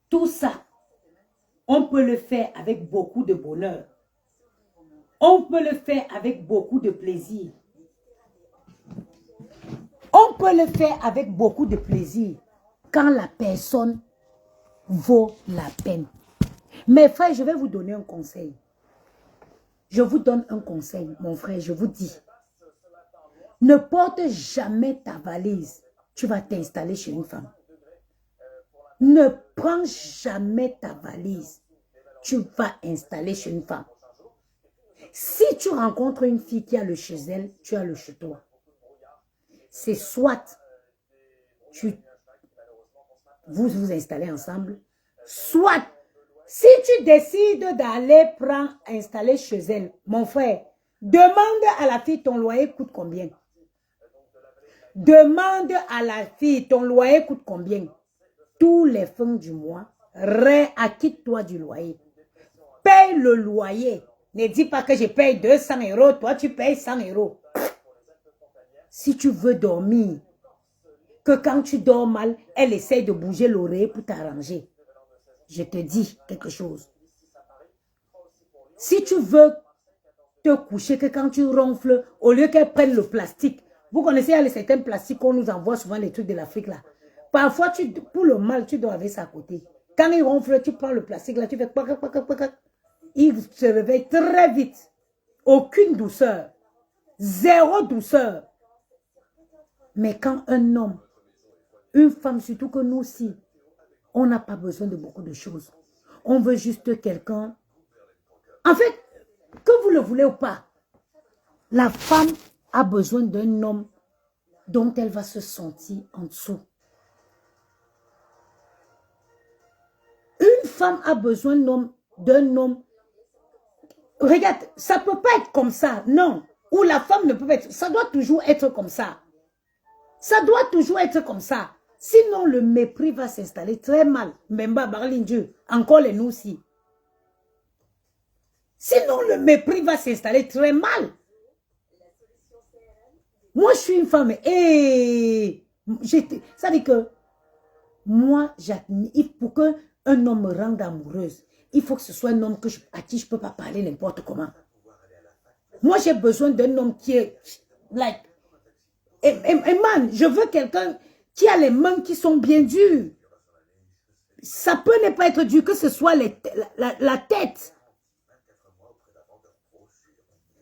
Tout ça, on peut le faire avec beaucoup de bonheur. On peut le faire avec beaucoup de plaisir. On peut le faire avec beaucoup de plaisir quand la personne vaut la peine. Mes frères, je vais vous donner un conseil. Je vous donne un conseil, mon frère, je vous dis. Ne porte jamais ta valise. Tu vas t'installer chez une femme. Ne prends jamais ta valise. Tu vas installer chez une femme. Si tu rencontres une fille qui a le chez elle, tu as le chez toi. C'est soit vous vous installez ensemble, soit si tu décides d'aller installer chez elle, mon frère, demande à la fille ton loyer coûte combien. Demande à la fille ton loyer coûte combien. Tous les fins du mois, acquitte-toi du loyer. Paye le loyer. Ne dis pas que je paye 200 €, toi tu payes 100 €. Si tu veux dormir, que quand tu dors mal, elle essaie de bouger l'oreille pour t'arranger. Je te dis quelque chose. Si tu veux te coucher, que quand tu ronfles, au lieu qu'elle prenne le plastique, vous connaissez, il y a certains plastiques qu'on nous envoie souvent, les trucs de l'Afrique là. Parfois, pour le mal, tu dors avec ça à côté. Quand il ronfle, tu prends le plastique là, tu fais... Il se réveille très vite. Aucune douceur. Zéro douceur. Mais quand un homme, une femme, surtout que nous aussi, on n'a pas besoin de beaucoup de choses. On veut juste quelqu'un. En fait, que vous le voulez ou pas, la femme a besoin d'un homme dont elle va se sentir en dessous. Une femme a besoin d'un homme. Regarde, ça ne peut pas être comme ça, non. Ou la femme ne peut pas être, ça doit toujours être comme ça. Ça doit toujours être comme ça. Sinon, le mépris va s'installer très mal. Mbemba, Barlindieu, encore les nous aussi. Sinon, le mépris va s'installer très mal. Moi, je suis une femme et ça veut dire que moi, j'admire, pour qu'un homme me rende amoureuse, il faut que ce soit un homme à qui je ne peux pas parler n'importe comment. Moi, j'ai besoin d'un homme qui est like, et man, je veux quelqu'un qui a les mains qui sont bien dures. Ça peut ne pas être dur, que ce soit la tête.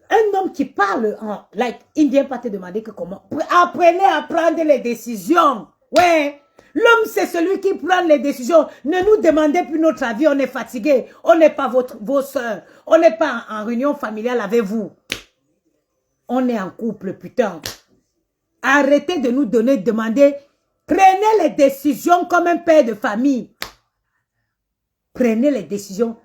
Un homme qui parle, like, il ne vient pas te demander que comment. Apprenez à prendre les décisions. Ouais. L'homme, c'est celui qui prend les décisions. Ne nous demandez plus notre avis, on est fatigué. On n'est pas vos soeurs. On n'est pas en réunion familiale avec vous. On est en couple, putain. Arrêtez de nous demander. Prenez les décisions comme un père de famille. Prenez les décisions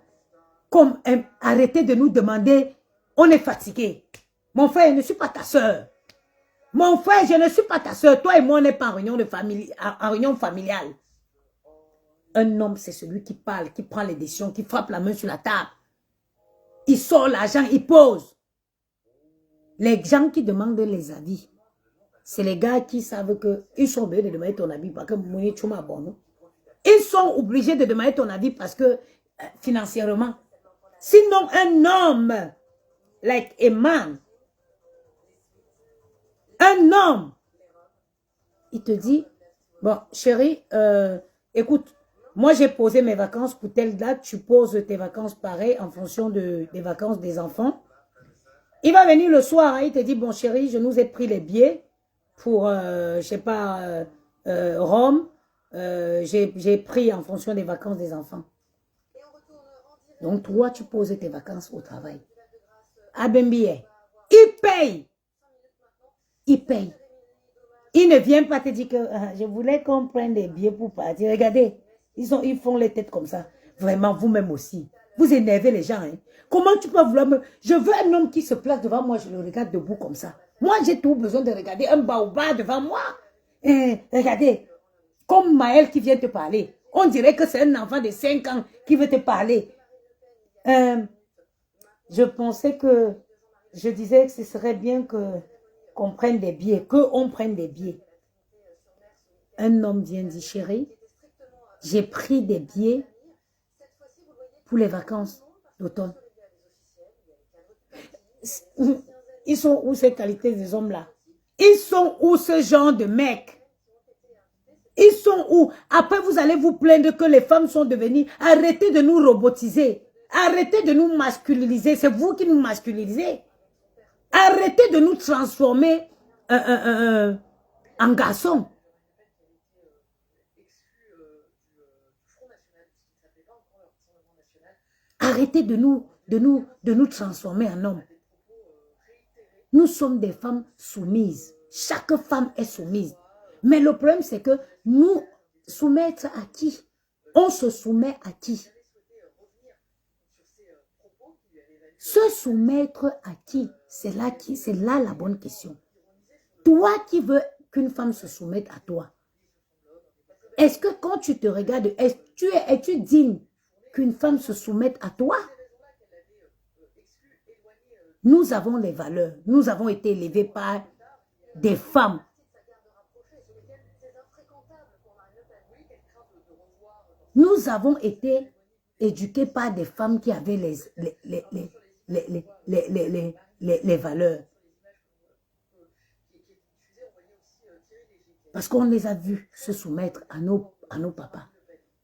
comme arrêtez de nous demander. On est fatigué. Mon frère, je ne suis pas ta soeur. Mon frère, je ne suis pas ta soeur. Toi et moi, on n'est pas en réunion familiale. Un homme, c'est celui qui parle, qui prend les décisions, qui frappe la main sur la table. Il sort l'argent, il pose. Les gens qui demandent les avis, c'est les gars qui savent qu'ils sont obligés de demander ton avis parce que ils sont obligés de demander ton avis parce que financièrement. Sinon, un homme like a man. Un homme. Il te dit, bon, chérie, écoute, moi j'ai posé mes vacances pour telle date, tu poses tes vacances pareil en fonction des vacances des enfants. Il va venir le soir, hein, il te dit, bon chérie, je nous ai pris les billets pour, je sais pas, Rome. J'ai pris en fonction des vacances des enfants. Donc toi, tu poses tes vacances au travail. À Bembier. Il paye. Il paye. Il ne vient pas te dire que je voulais qu'on prenne des billets pour partir. Regardez, ils font les têtes comme ça. Vraiment, vous-même aussi. Vous énervez les gens. Hein. Comment tu peux vouloir me... Je veux un homme qui se place devant moi, je le regarde debout comme ça. Moi, j'ai tout besoin de regarder un baobab devant moi. Regardez, comme Maël qui vient te parler. On dirait que c'est un enfant de 5 ans qui veut te parler. Je pensais que... Je disais que ce serait bien qu'on prenne des billets, qu'on prenne des billets. Un homme vient dire, chérie, j'ai pris des billets pour les vacances d'automne. Ils sont où ces qualités des hommes-là? Ils sont où ce genre de mecs? Ils sont où? Après, vous allez vous plaindre que les femmes sont devenues... Arrêtez de nous robotiser. Arrêtez de nous masculiniser. C'est vous qui nous masculinisez. Arrêtez de nous transformer en garçons. Arrêtez de nous transformer en hommes. Nous sommes des femmes soumises. Chaque femme est soumise. Mais le problème, c'est que nous soumettre à qui? On se soumet à qui? Se soumettre à qui? C'est là la bonne question. Toi qui veux qu'une femme se soumette à toi, est-ce que quand tu te regardes, es-tu digne qu'une femme se soumette à toi? Nous avons les valeurs. Nous avons été élevés par des femmes. Nous avons été éduqués par des femmes qui avaient les valeurs. Parce qu'on les a vus se soumettre à nos papas.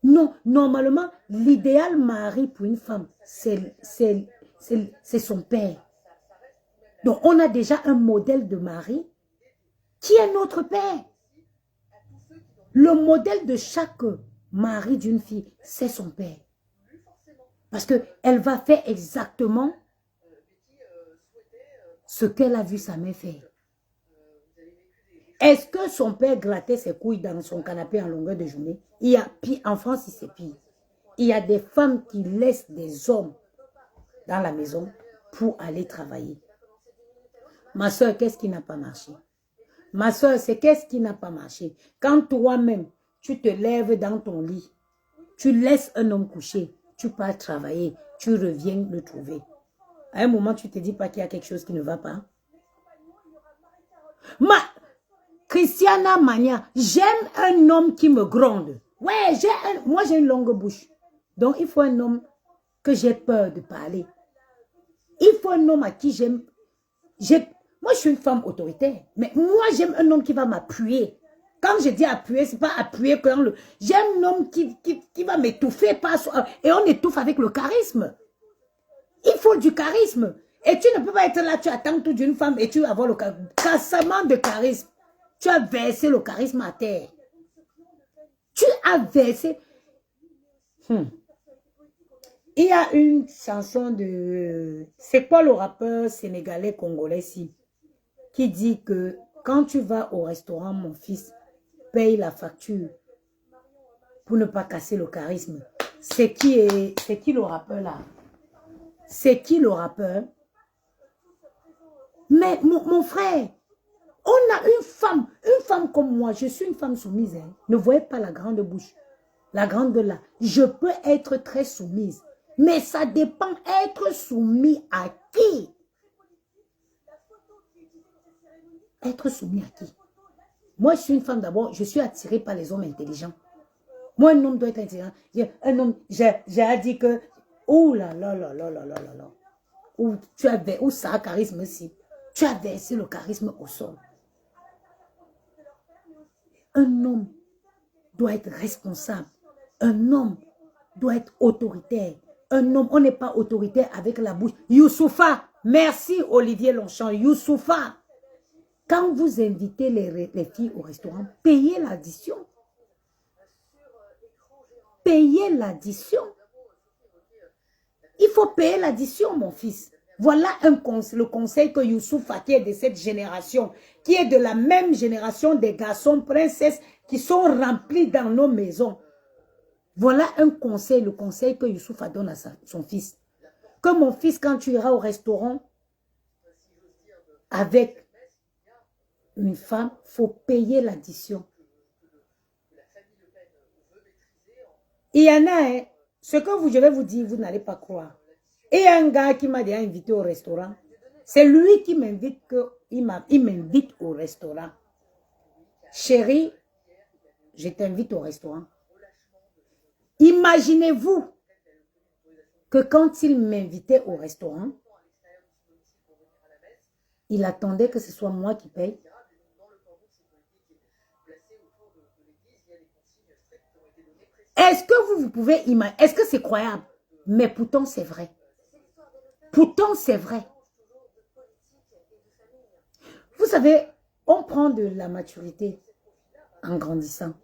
Non, normalement, l'idéal mari pour une femme, c'est son père. Donc, on a déjà un modèle de mari qui est notre père. Le modèle de chaque mari d'une fille, c'est son père. Parce qu'elle va faire exactement ce qu'elle a vu sa mère faire. Est-ce que son père grattait ses couilles dans son canapé en longueur de journée? Il y a pire, en France, c'est pire. Il y a des femmes qui laissent des hommes dans la maison pour aller travailler. Ma soeur, qu'est-ce qui n'a pas marché? Ma soeur, c'est qu'est-ce qui n'a pas marché? Quand toi-même, tu te lèves dans ton lit, tu laisses un homme coucher, tu pars travailler, tu reviens le trouver. À un moment, tu ne te dis pas qu'il y a quelque chose qui ne va pas. Christiana Mania, j'aime un homme qui me gronde. Ouais, moi j'ai une longue bouche. Donc il faut un homme que j'ai peur de parler. Il faut un homme à qui j'aime. Moi je suis une femme autoritaire, mais moi j'aime un homme qui va m'appuyer. Quand je dis appuyer, ce n'est pas appuyer quand le... J'aime un homme qui va m'étouffer. Et on étouffe avec le charisme. Il faut du charisme. Et tu ne peux pas être là, tu attends tout d'une femme et tu vas avoir le cassement de charisme. Tu as versé le charisme à terre. Tu as versé. Il y a une chanson de... C'est quoi le rappeur sénégalais congolais ici? Qui dit que quand tu vas au restaurant, mon fils, paye la facture pour ne pas casser le charisme. C'est qui le rappeur là? C'est qui le rappeur? Mais mon frère, on a une femme comme moi, je suis une femme soumise. Hein. Ne voyez pas la grande bouche, la grande là. Je peux être très soumise, mais ça dépend être soumis à qui? Être soumis à qui? Moi, je suis une femme d'abord, je suis attirée par les hommes intelligents. Moi, un homme doit être intelligent. Un homme, j'ai dit que, oh là là là là là là là là. où où ça a charisme aussi, tu as versé le charisme au sol. Un homme doit être responsable. Un homme doit être autoritaire. Un homme, on n'est pas autoritaire avec la bouche. Youssoufa, merci Olivier Longchamp. Youssoufa, quand vous invitez les filles au restaurant, payez l'addition. Payez l'addition. Il faut payer l'addition, mon fils. Voilà le conseil que Youssoufa, qui est de cette génération, qui est de la même génération des garçons princesses qui sont remplis dans nos maisons. Voilà un conseil, le conseil que Youssoufa donne à son fils. Que mon fils, quand tu iras au restaurant avec une femme, il faut payer l'addition. Il y en a, hein, ce que je vais vous dire, vous n'allez pas croire. Et un gars qui m'a déjà invité au restaurant, c'est lui qui m'invite, il m'invite au restaurant. Chérie, je t'invite au restaurant. Imaginez-vous que quand il m'invitait au restaurant, il attendait que ce soit moi qui paye. Est-ce que vous pouvez imaginer? Est-ce que c'est croyable? Mais pourtant, c'est vrai. Pourtant, c'est vrai. Vous savez, on prend de la maturité en grandissant.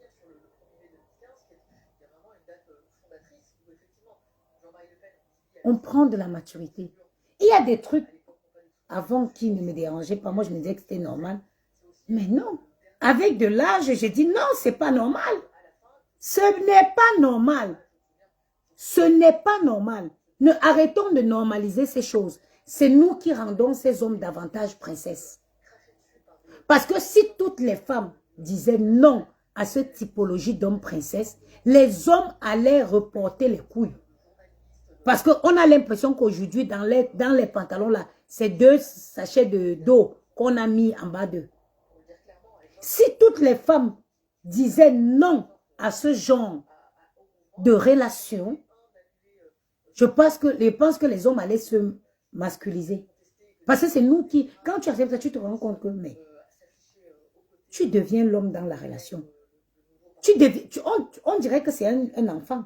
On prend de la maturité. Il y a des trucs avant qui ne me dérangeaient pas. Moi, je me disais que c'était normal. Mais non. Avec de l'âge, j'ai dit non, c'est pas normal. Ce n'est pas normal. Ce n'est pas normal. Arrêtons de normaliser ces choses. C'est nous qui rendons ces hommes davantage princesses. Parce que si toutes les femmes disaient non à cette typologie d'hommes princesses, les hommes allaient reporter les couilles. Parce qu'on a l'impression qu'aujourd'hui, dans les pantalons, là, c'est 2 sachets d'eau qu'on a mis en bas d'eux. Si toutes les femmes disaient non à ce genre de relation, je pense que les hommes allaient se masculiser. Parce que c'est nous qui, quand tu acceptes ça, tu te rends compte que, mais, tu deviens l'homme dans la relation. On dirait que c'est un enfant.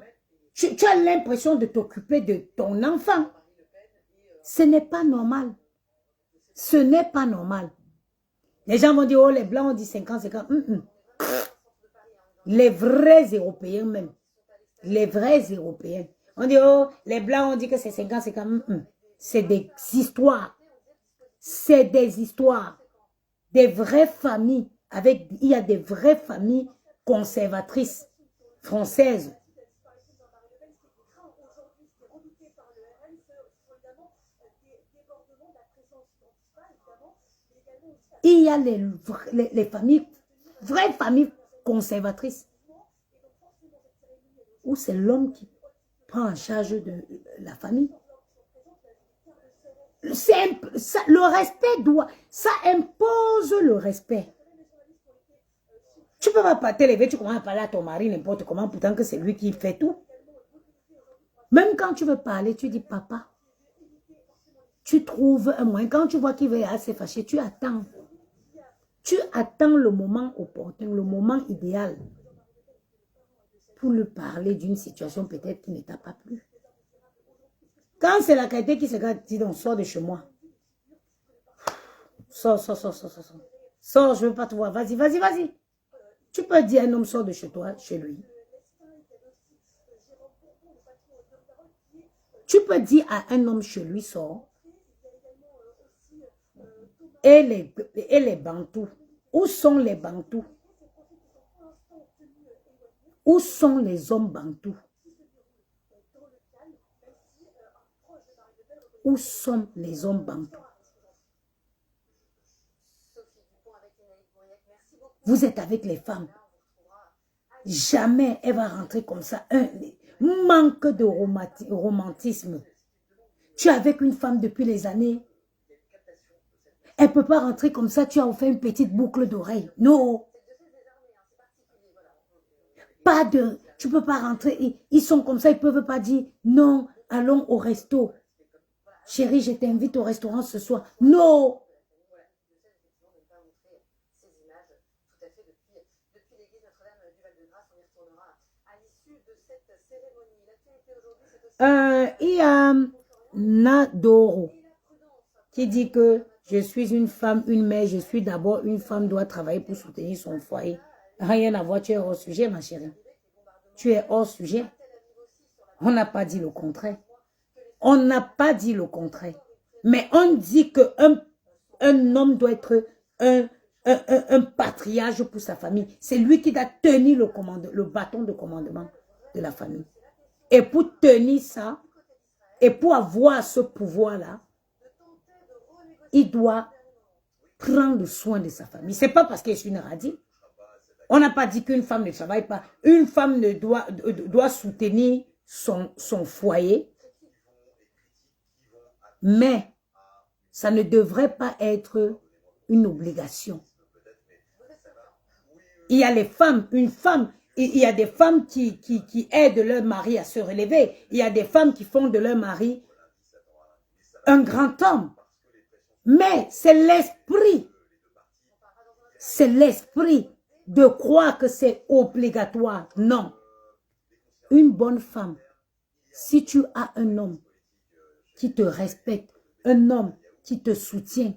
Tu as l'impression de t'occuper de ton enfant. Ce n'est pas normal. Ce n'est pas normal. Les gens vont dire, oh, les blancs ont dit 50. Les vrais Européens même. Les vrais Européens. On dit, oh, les blancs ont dit que c'est 50. C'est des histoires. C'est des histoires. Des vraies familles. Il y a des vraies familles conservatrices françaises. Il y a les familles, vraies familles conservatrices, où c'est l'homme qui prend en charge de la famille. Le respect ça impose le respect. Tu ne peux pas t'élever, tu commences à parler à ton mari n'importe comment, pourtant que c'est lui qui fait tout. Même quand tu veux parler, tu dis papa. Tu trouves un moyen. Quand tu vois qu'il va assez fâché, tu attends. Tu attends le moment opportun, le moment idéal pour lui parler d'une situation peut-être qui ne t'a pas plu. Quand c'est la qualité qui se garde, dis donc, sors de chez moi. Sors. Sors, je ne veux pas te voir. Vas-y. Tu peux dire à un homme, sors de chez toi, chez lui. Tu peux dire à un homme chez lui, sors. Et les Bantous. Où sont les Bantous? Où sont les hommes Bantous? Où sont les hommes Bantous? Vous êtes avec les femmes. Jamais elle va rentrer comme ça. Un manque de romantisme. Tu es avec une femme depuis les années. Elle ne peut pas rentrer comme ça. Tu as offert une petite boucle d'oreille. Non. Tu ne peux pas rentrer. Ils sont comme ça. Ils ne peuvent pas dire non, allons au resto. Chérie, je t'invite au restaurant ce soir. Non. Voilà, le fait effectivement de ne pas montrer ces images, tout à fait, depuis l'église Notre-Dame du Val-de-Grâce, on y retournera à l'issue de cette cérémonie. L'actualité aujourd'hui, c'est aussi... Il y a Nadoro qui dit que je suis une femme, une mère, je suis d'abord une femme, doit travailler pour soutenir son foyer. Rien à voir, tu es hors sujet, ma chérie. Tu es hors sujet. On n'a pas dit le contraire. On n'a pas dit le contraire. Mais on dit qu'un homme doit être un patriarche pour sa famille. C'est lui qui doit tenir le bâton de commandement de la famille. Et pour tenir ça, et pour avoir ce pouvoir-là, il doit prendre soin de sa famille. Ce n'est pas parce qu'elle est une radie. On n'a pas dit qu'une femme ne travaille pas. Une femme doit soutenir son foyer. Mais ça ne devrait pas être une obligation. Il y a les femmes, il y a des femmes qui aident leur mari à se relever. Il y a des femmes qui font de leur mari un grand homme. Mais c'est l'esprit. C'est l'esprit de croire que c'est obligatoire. Non. Une bonne femme, si tu as un homme qui te respecte, un homme qui te soutient,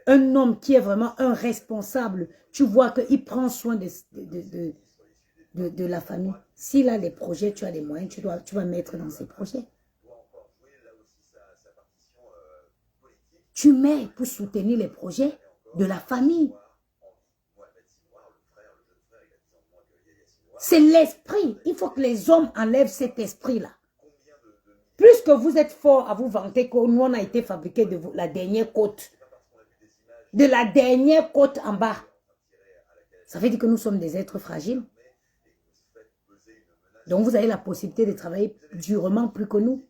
un homme qui est vraiment un responsable, tu vois qu'il prend soin de la famille. S'il a des projets, tu as des moyens, tu vas mettre dans ses projets. Tu mets pour soutenir les projets de la famille. C'est l'esprit. Il faut que les hommes enlèvent cet esprit-là. Plus que vous êtes fort à vous vanter que nous, on a été fabriqué de la dernière côte. De la dernière côte en bas. Ça veut dire que nous sommes des êtres fragiles. Donc vous avez la possibilité de travailler durement plus que nous.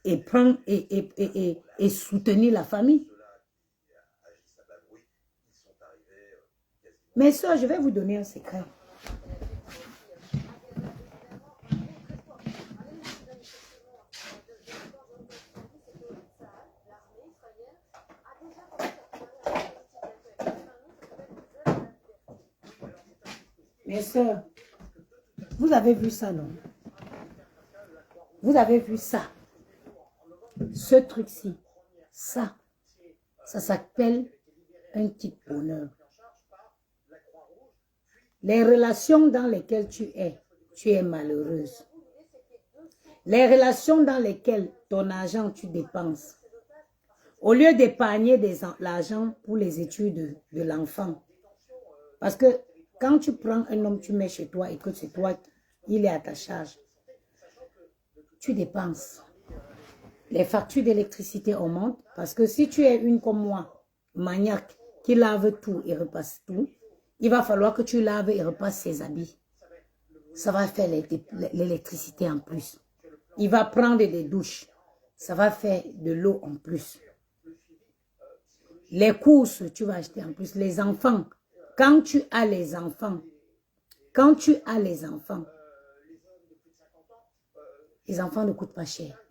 Et prendre et soutenir la famille. Mes soeurs, je vais vous donner un secret. Mes soeurs, vous avez vu ça, non? Vous avez vu ça? Ce truc-ci, ça s'appelle un kit bonheur. Les relations dans lesquelles tu es malheureuse. Les relations dans lesquelles ton argent tu dépenses. Au lieu d'épargner l'argent pour les études de l'enfant. Parce que quand tu prends un homme, tu mets chez toi et que c'est toi, il est à ta charge. Tu dépenses. Les factures d'électricité augmentent parce que si tu es une comme moi, maniaque, qui lave tout et repasse tout, il va falloir que tu laves et repasses ses habits. Ça va faire l'électricité en plus. Il va prendre des douches. Ça va faire de l'eau en plus. Les courses, tu vas acheter en plus. Les enfants, quand tu as les enfants, les enfants ne coûtent pas cher.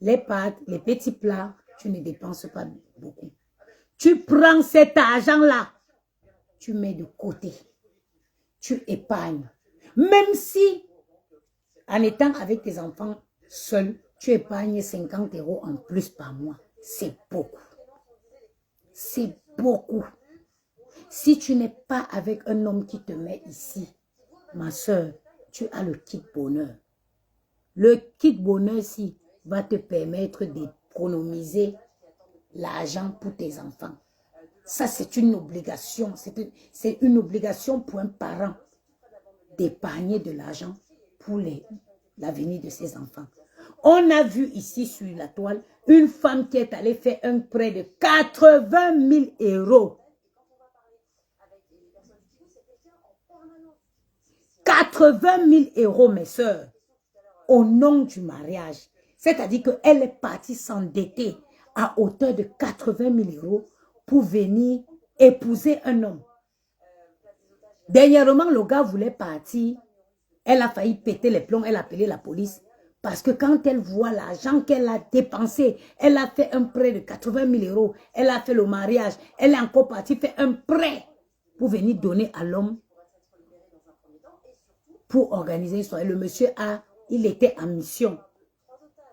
Les pâtes, les petits plats, tu ne dépenses pas beaucoup. Tu prends cet argent-là, tu mets de côté. Tu épargnes. Même si, en étant avec tes enfants seuls, tu épargnes 50 € en plus par mois. C'est beaucoup. C'est beaucoup. Si tu n'es pas avec un homme qui te met ici, ma soeur, tu as le kit bonheur. Le kit bonheur-ci va te permettre d'économiser l'argent pour tes enfants. Ça, c'est une obligation. C'est une obligation pour un parent d'épargner de l'argent pour l'avenir de ses enfants. On a vu ici sur la toile une femme qui est allée faire un prêt de 80 000 €. 80 000 €, mes soeurs, au nom du mariage. C'est-à-dire qu'elle est partie s'endetter à hauteur de 80 000 € pour venir épouser un homme. Dernièrement, le gars voulait partir. Elle a failli péter les plombs. Elle a appelé la police Parce que quand elle voit l'argent qu'elle a dépensé, elle a fait un prêt de 80 000 euros, elle a fait le mariage, elle est encore partie faire un prêt pour venir donner à l'homme pour organiser une soirée. Le monsieur il était en mission.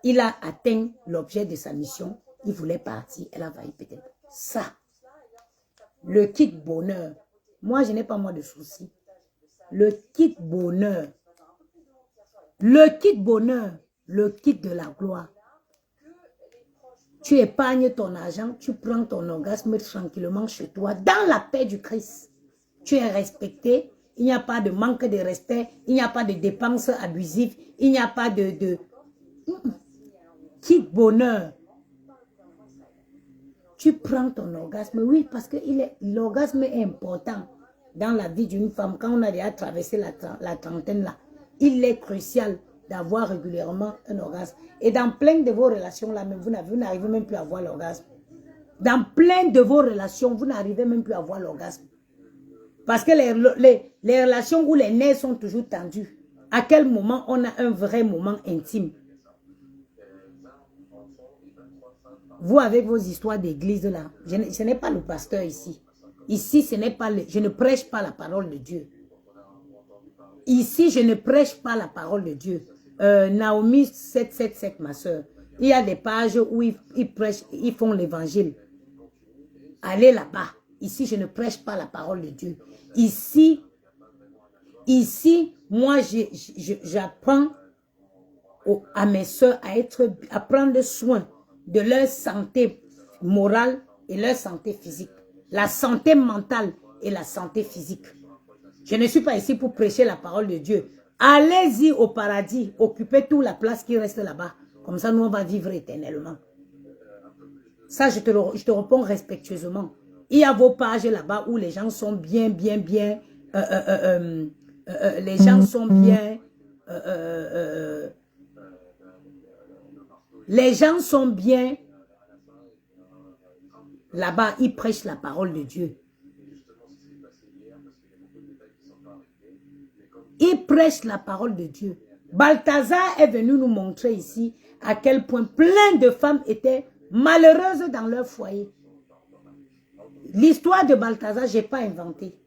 Il a atteint l'objet de sa mission. Il voulait partir. Elle a failli peut-être. Ça, le kit bonheur. Moi, je n'ai pas moi de soucis. Le kit bonheur. Le kit bonheur. Le kit de la gloire. Tu épargnes ton argent. Tu prends ton orgasme tranquillement chez toi. Dans la paix du Christ. Tu es respecté. Il n'y a pas de manque de respect. Il n'y a pas de dépenses abusives. Il n'y a pas de... Kit bonheur. Tu prends ton orgasme. Oui, parce que l'orgasme est important dans la vie d'une femme. Quand on a déjà traversé la trentaine là, il est crucial d'avoir régulièrement un orgasme. Et dans plein de vos relations là, même, vous n'arrivez même plus à avoir l'orgasme. Dans plein de vos relations, vous n'arrivez même plus à avoir l'orgasme. Parce que les relations où les nerfs sont toujours tendus, à quel moment on a un vrai moment intime? Vous avec vos histoires d'église là, ce n'est pas le pasteur ici. Ici, ce n'est pas je ne prêche pas la parole de Dieu. Ici, je ne prêche pas la parole de Dieu. Naomi 777, ma soeur. Il y a des pages où ils prêchent, ils font l'évangile. Allez là-bas. Ici, je ne prêche pas la parole de Dieu. Ici, moi, j'apprends à mes soeurs à prendre soin de leur santé morale et leur santé physique. La santé mentale et la santé physique. Je ne suis pas ici pour prêcher la parole de Dieu. Allez-y au paradis, occupez toute la place qui reste là-bas. Comme ça, nous, on va vivre éternellement. Ça, je te réponds respectueusement. Il y a vos pages là-bas où les gens sont bien, les gens sont bien, les gens sont bien. Là-bas, ils prêchent la parole de Dieu. Ils prêchent la parole de Dieu. Balthazar est venu nous montrer ici à quel point plein de femmes étaient malheureuses dans leur foyer. L'histoire de Balthazar, je n'ai pas inventé.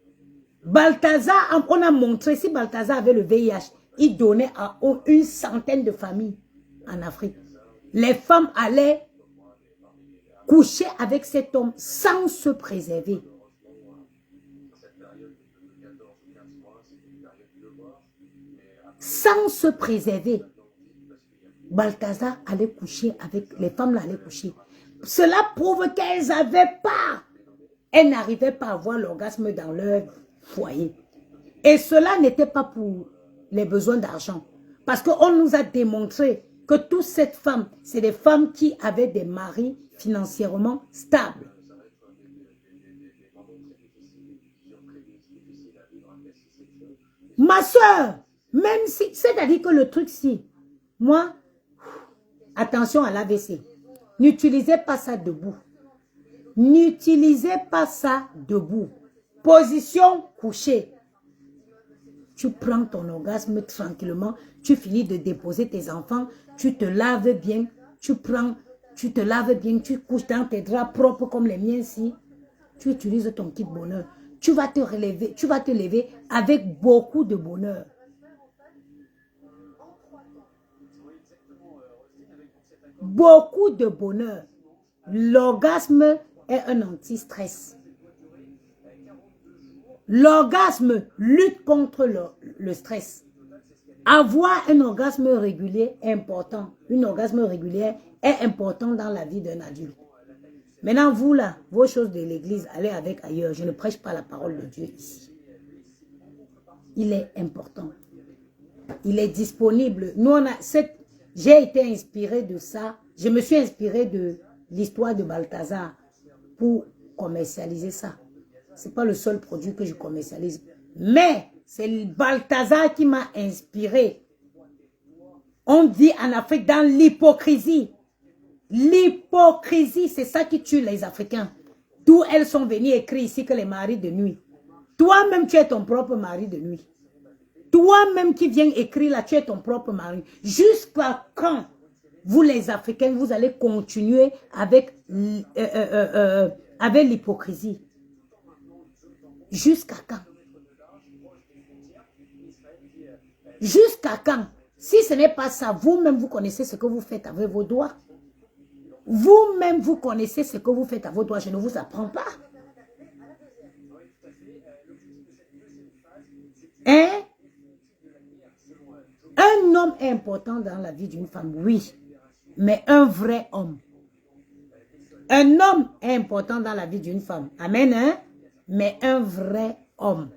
Balthazar, on a montré, si Balthazar avait le VIH, il donnait à une centaine de familles en Afrique. Les femmes allaient coucher avec cet homme sans se préserver. Sans se préserver. Balthazar allait coucher avec, les femmes là allaient coucher. Cela prouve qu'elles n'avaient pas, elles n'arrivaient pas à avoir l'orgasme dans leur foyer. Et cela n'était pas pour les besoins d'argent. Parce qu'on nous a démontré que toutes ces femmes, c'est des femmes qui avaient des maris financièrement stables. Ma soeur, même si, c'est-à-dire que le truc si, moi, attention à l'AVC, n'utilisez pas ça debout. N'utilisez pas ça debout. Position couchée. Tu prends ton orgasme tranquillement, tu finis de déposer tes enfants, tu te laves bien, tu te laves bien, tu couches dans tes draps propres comme les miens ici. Tu utilises ton kit bonheur. Tu vas te relever, tu vas te lever avec beaucoup de bonheur. Beaucoup de bonheur. L'orgasme est un anti-stress. L'orgasme lutte contre le stress. Avoir un orgasme régulier est important. Un orgasme régulier est important dans la vie d'un adulte. Maintenant, vous là, vos choses de l'église, allez avec ailleurs. Je ne prêche pas la parole de Dieu ici. Il est important. Il est disponible. Nous, j'ai été inspiré de ça. Je me suis inspiré de l'histoire de Balthazar pour commercialiser ça. Ce n'est pas le seul produit que je commercialise. Mais c'est Balthazar qui m'a inspiré. On dit en Afrique dans l'hypocrisie. L'hypocrisie, c'est ça qui tue les Africains. D'où elles sont venues écrire ici que les maris de nuit. Toi-même, tu es ton propre mari de nuit. Toi-même qui viens écrire là, tu es ton propre mari. Jusqu'à quand vous les Africains, vous allez continuer avec l'hypocrisie? Jusqu'à quand? Jusqu'à quand? Si ce n'est pas ça, vous-même vous connaissez ce que vous faites avec vos doigts. Vous-même vous connaissez ce que vous faites à vos doigts. Je ne vous apprends pas. Hein? Un homme est important dans la vie d'une femme, oui. Mais un vrai homme. Un homme est important dans la vie d'une femme. Amen, hein? Mais un vrai homme.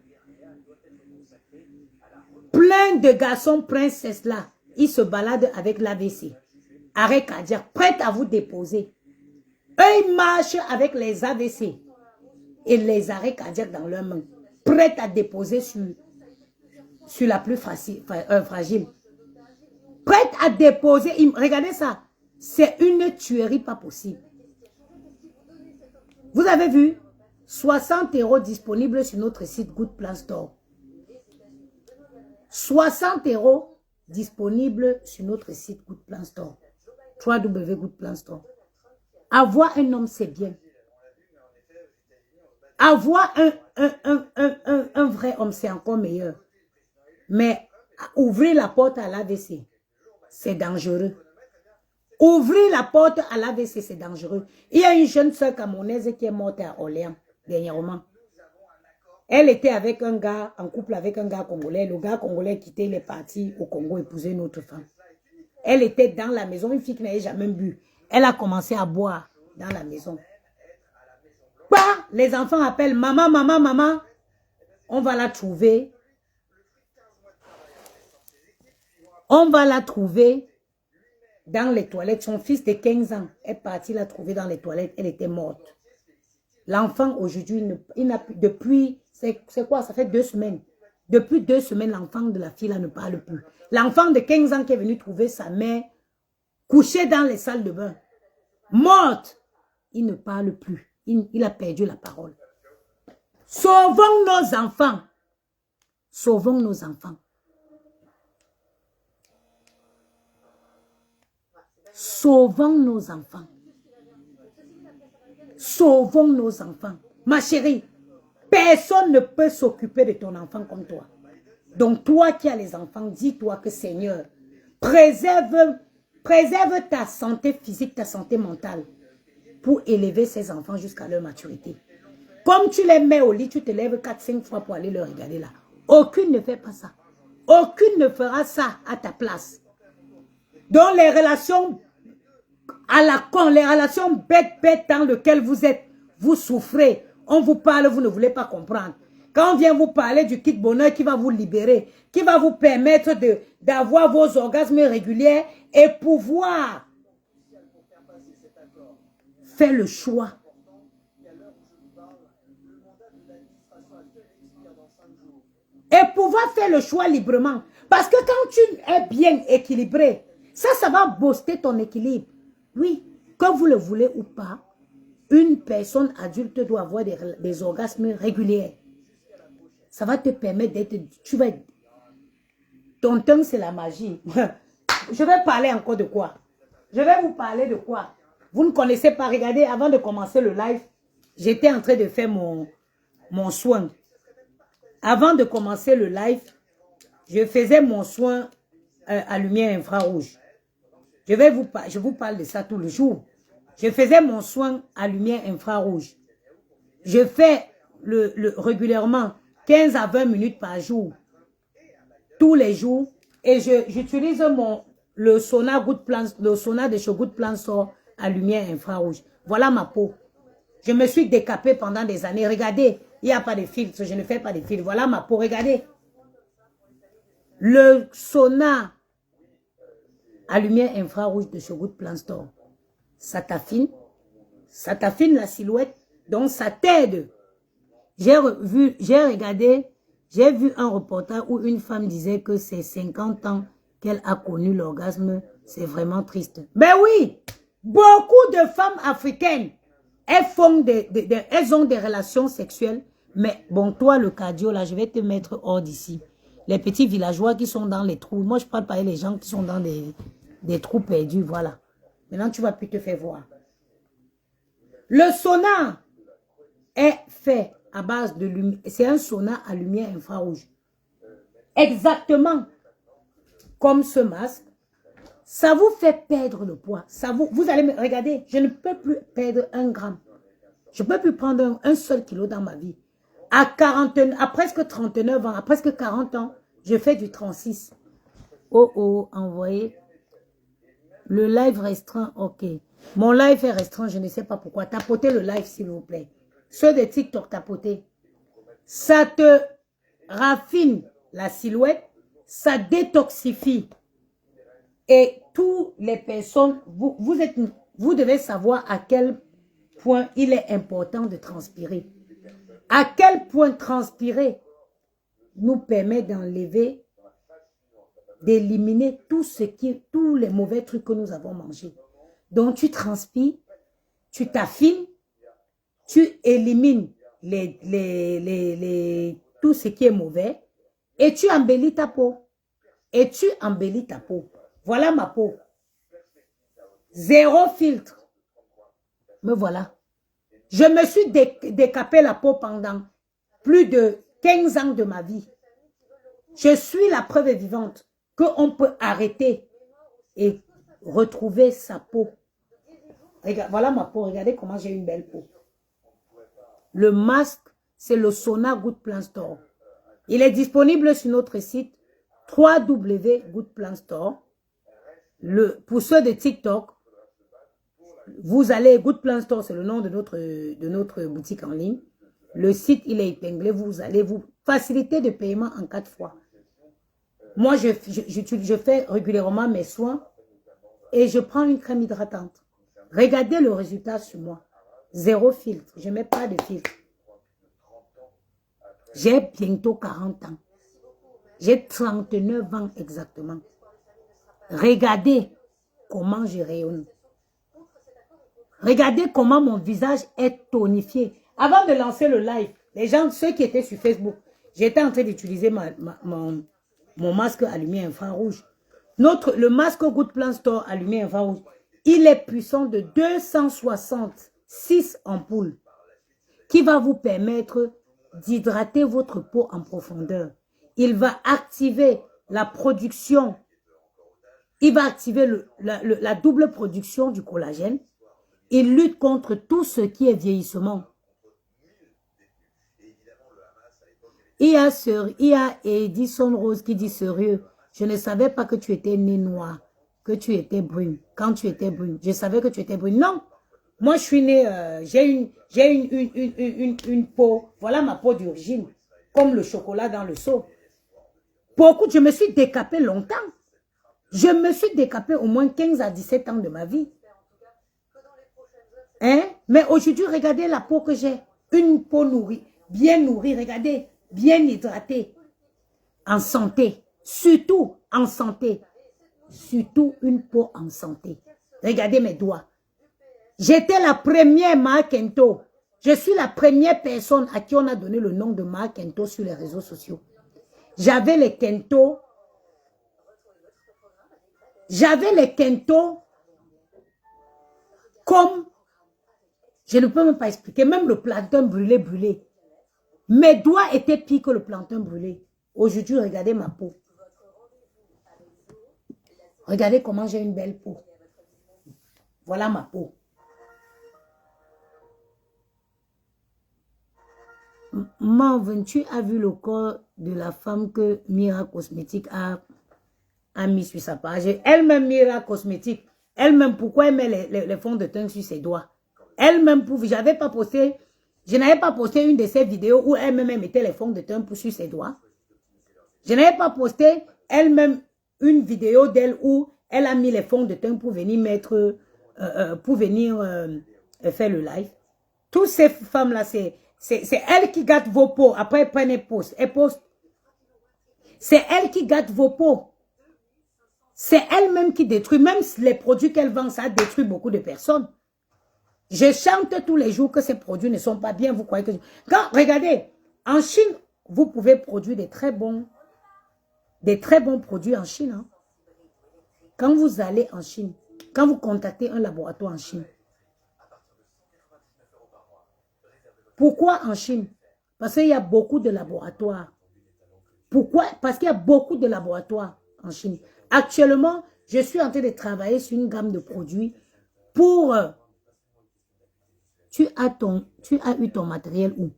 Plein de garçons princesses là, ils se baladent avec l'AVC. Arrêt cardiaque, prêt à vous déposer. Eux, ils marchent avec les AVC et les arrêts cardiaques dans leurs mains. Prêt à déposer sur la plus fragile. Prête à déposer. Regardez ça. C'est une tuerie pas possible. Vous avez vu? 60 € disponibles sur notre site Good Plan Store. 60 € disponibles sur notre site Good Plan Store. www.goodplan Store. Avoir un homme, c'est bien. Avoir un vrai homme, c'est encore meilleur. Mais ouvrir la porte à l'AVC, c'est dangereux. Ouvrir la porte à l'AVC, c'est dangereux. Il y a une jeune soeur camerounaise qui est morte à Orléans, dernièrement. Elle était avec un gars, en couple avec un gars congolais. Le gars congolais quittait les partis au Congo, épouser une autre femme. Elle était dans la maison, une fille qui n'avait jamais bu. Elle a commencé à boire dans la maison. Bah, les enfants appellent maman, maman, maman. On va la trouver. On va la trouver dans les toilettes. Son fils de 15 ans est parti la trouver dans les toilettes. Elle était morte. L'enfant aujourd'hui, il n'a plus, depuis, c'est quoi? Ça fait 2 semaines. Depuis 2 semaines, l'enfant de la fille là ne parle plus. L'enfant de 15 ans qui est venu trouver sa mère couchée dans les salles de bain, morte, il ne parle plus. Il a perdu la parole. Sauvons nos enfants. Sauvons nos enfants. Sauvons nos enfants. Sauvons nos enfants. Ma chérie, personne ne peut s'occuper de ton enfant comme toi. Donc toi qui as les enfants, dis-toi que Seigneur, préserve ta santé physique, ta santé mentale pour élever ces enfants jusqu'à leur maturité. Comme tu les mets au lit, tu te lèves 4-5 fois pour aller leur regarder là. Aucune ne fait pas ça. Aucune ne fera ça à ta place. Donc les relations à la con, les relations bêtes dans lesquelles vous êtes, vous souffrez, on vous parle, vous ne voulez pas comprendre. Quand on vient vous parler du kit bonheur qui va vous libérer, qui va vous permettre d'avoir vos orgasmes réguliers et pouvoir faire le choix. Et pouvoir faire le choix librement. Parce que quand tu es bien équilibré, ça va booster ton équilibre. Oui, que vous le voulez ou pas, une personne adulte doit avoir des orgasmes réguliers. Ça va te permettre d'être... Ton temps, c'est la magie. Je vais parler encore de quoi? Je vais vous parler de quoi? Vous ne connaissez pas. Regardez, avant de commencer le live, j'étais en train de faire mon soin. Avant de commencer le live, je faisais mon soin à lumière infrarouge. Je vous parle de ça tout le jour. Je faisais mon soin à lumière infrarouge. Je fais régulièrement 15 à 20 minutes par jour. Tous les jours. Et j'utilise le sauna de chez Good Plan Store à lumière infrarouge. Voilà ma peau. Je me suis décapée pendant des années. Regardez, il n'y a pas de filtre. Je ne fais pas de filtre. Voilà ma peau. Regardez. Le sauna à lumière infrarouge de chez Good Plan Store. Ça t'affine la silhouette. Donc ça t'aide. J'ai regardé, j'ai vu un reportage où une femme disait que c'est 50 ans qu'elle a connu l'orgasme. C'est vraiment triste. Ben oui, beaucoup de femmes africaines, elles ont des relations sexuelles. Mais bon, toi le cardio là, je vais te mettre hors d'ici. les petits villageois qui sont dans les trous. Moi, je parle pas les gens qui sont dans des trous perdus, voilà. Maintenant, tu vas plus te faire voir. Le sauna est fait à base de lumière. C'est un sauna à lumière infrarouge. Exactement comme ce masque. Ça vous fait perdre le poids. Vous allez me regarder, je ne peux plus perdre 1 gramme. Je ne peux plus prendre un seul kilo dans ma vie. À presque 39 ans, à presque 40 ans, je fais du 36. Oh, envoyez. Le live restreint, ok. Mon live est restreint, je ne sais pas pourquoi. Tapotez le live, s'il vous plaît. Ceux de TikTok, tapotez. Ça te raffine la silhouette, ça détoxifie. Et toutes les personnes, vous devez savoir à quel point il est important de transpirer. À quel point transpirer nous permet d'enlever, d'éliminer tous les mauvais trucs que nous avons mangés. Donc tu transpires, tu t'affines, tu élimines tout ce qui est mauvais et tu embellis ta peau. Voilà ma peau. 0 filtre. Me voilà. Je me suis décapé la peau pendant plus de 15 ans de ma vie. Je suis la preuve vivante qu'on peut arrêter et retrouver sa peau. Regarde, voilà ma peau. Regardez comment j'ai une belle peau. Le masque, c'est le Sauna Good Plan Store. Il est disponible sur notre site www.goodplanstore. Pour ceux de TikTok, vous allez, Good Plan Store, c'est le nom de notre boutique en ligne. Le site, il est épinglé. Vous allez vous faciliter de paiement en 4 fois. Moi, je fais régulièrement mes soins et je prends une crème hydratante. Regardez le résultat sur moi. 0 filtre. Je ne mets pas de filtre. J'ai bientôt 40 ans. J'ai 39 ans exactement. Regardez comment je rayonne. Regardez comment mon visage est tonifié. Avant de lancer le live, les gens, ceux qui étaient sur Facebook, j'étais en train d'utiliser mon masque à lumière infrarouge. Le masque Good Plan Store à lumière infrarouge, il est puissant de 266 ampoules qui va vous permettre d'hydrater votre peau en profondeur. Il va activer la production, il va activer la double production du collagène. Il lutte contre tout ce qui est vieillissement. Il y a Edison Rose qui dit sérieux, je ne savais pas que tu étais née noire, que tu étais brune. Quand tu étais brune, je savais que tu étais brune. Non, moi je suis née, j'ai une peau, voilà ma peau d'origine, comme le chocolat dans le seau. Beaucoup, je me suis décapée longtemps. Je me suis décapée au moins 15 à 17 ans de ma vie. Hein? Mais aujourd'hui, regardez la peau que j'ai. Une peau nourrie, bien nourrie, regardez, bien hydratée. En santé. Surtout en santé. Surtout une peau en santé. Regardez mes doigts. J'étais la première Markento. Je suis la première personne à qui on a donné le nom de Markento sur les réseaux sociaux. J'avais les Kento. J'avais les Kento comme, je ne peux même pas expliquer, même le plantain brûlé. Mes doigts étaient pires que le plantain brûlé. Aujourd'hui, regardez ma peau. Regardez comment j'ai une belle peau. Voilà ma peau. Tu as vu le corps de la femme que Mira Cosmétique a mis sur sa page. Elle-même, Mira Cosmétique, elle-même, pourquoi elle met les fonds de teint sur ses doigts? Elle-même, je n'avais pas posté une de ces vidéos où elle-même mettait les fonds de teint sur ses doigts. Je n'avais pas posté elle-même une vidéo d'elle où elle a mis les fonds de teint pour venir mettre, faire le live. Toutes ces femmes-là, c'est elles qui gâtent vos peaux. Après, elles prennent et postent. C'est elles qui gâtent vos peaux. C'est elles-mêmes qui détruisent. Même les produits qu'elles vendent, ça détruit beaucoup de personnes. Je chante tous les jours que ces produits ne sont pas bien. Vous croyez que... Regardez, en Chine, vous pouvez produire des très bons des très bons produits en Chine. Hein. Quand vous allez en Chine, quand vous contactez un laboratoire en Chine, pourquoi en Chine? Parce qu'il y a beaucoup de laboratoires. Pourquoi? Parce qu'il y a beaucoup de laboratoires en Chine. Actuellement, je suis en train de travailler sur une gamme de produits pour... Tu as eu ton matériel où?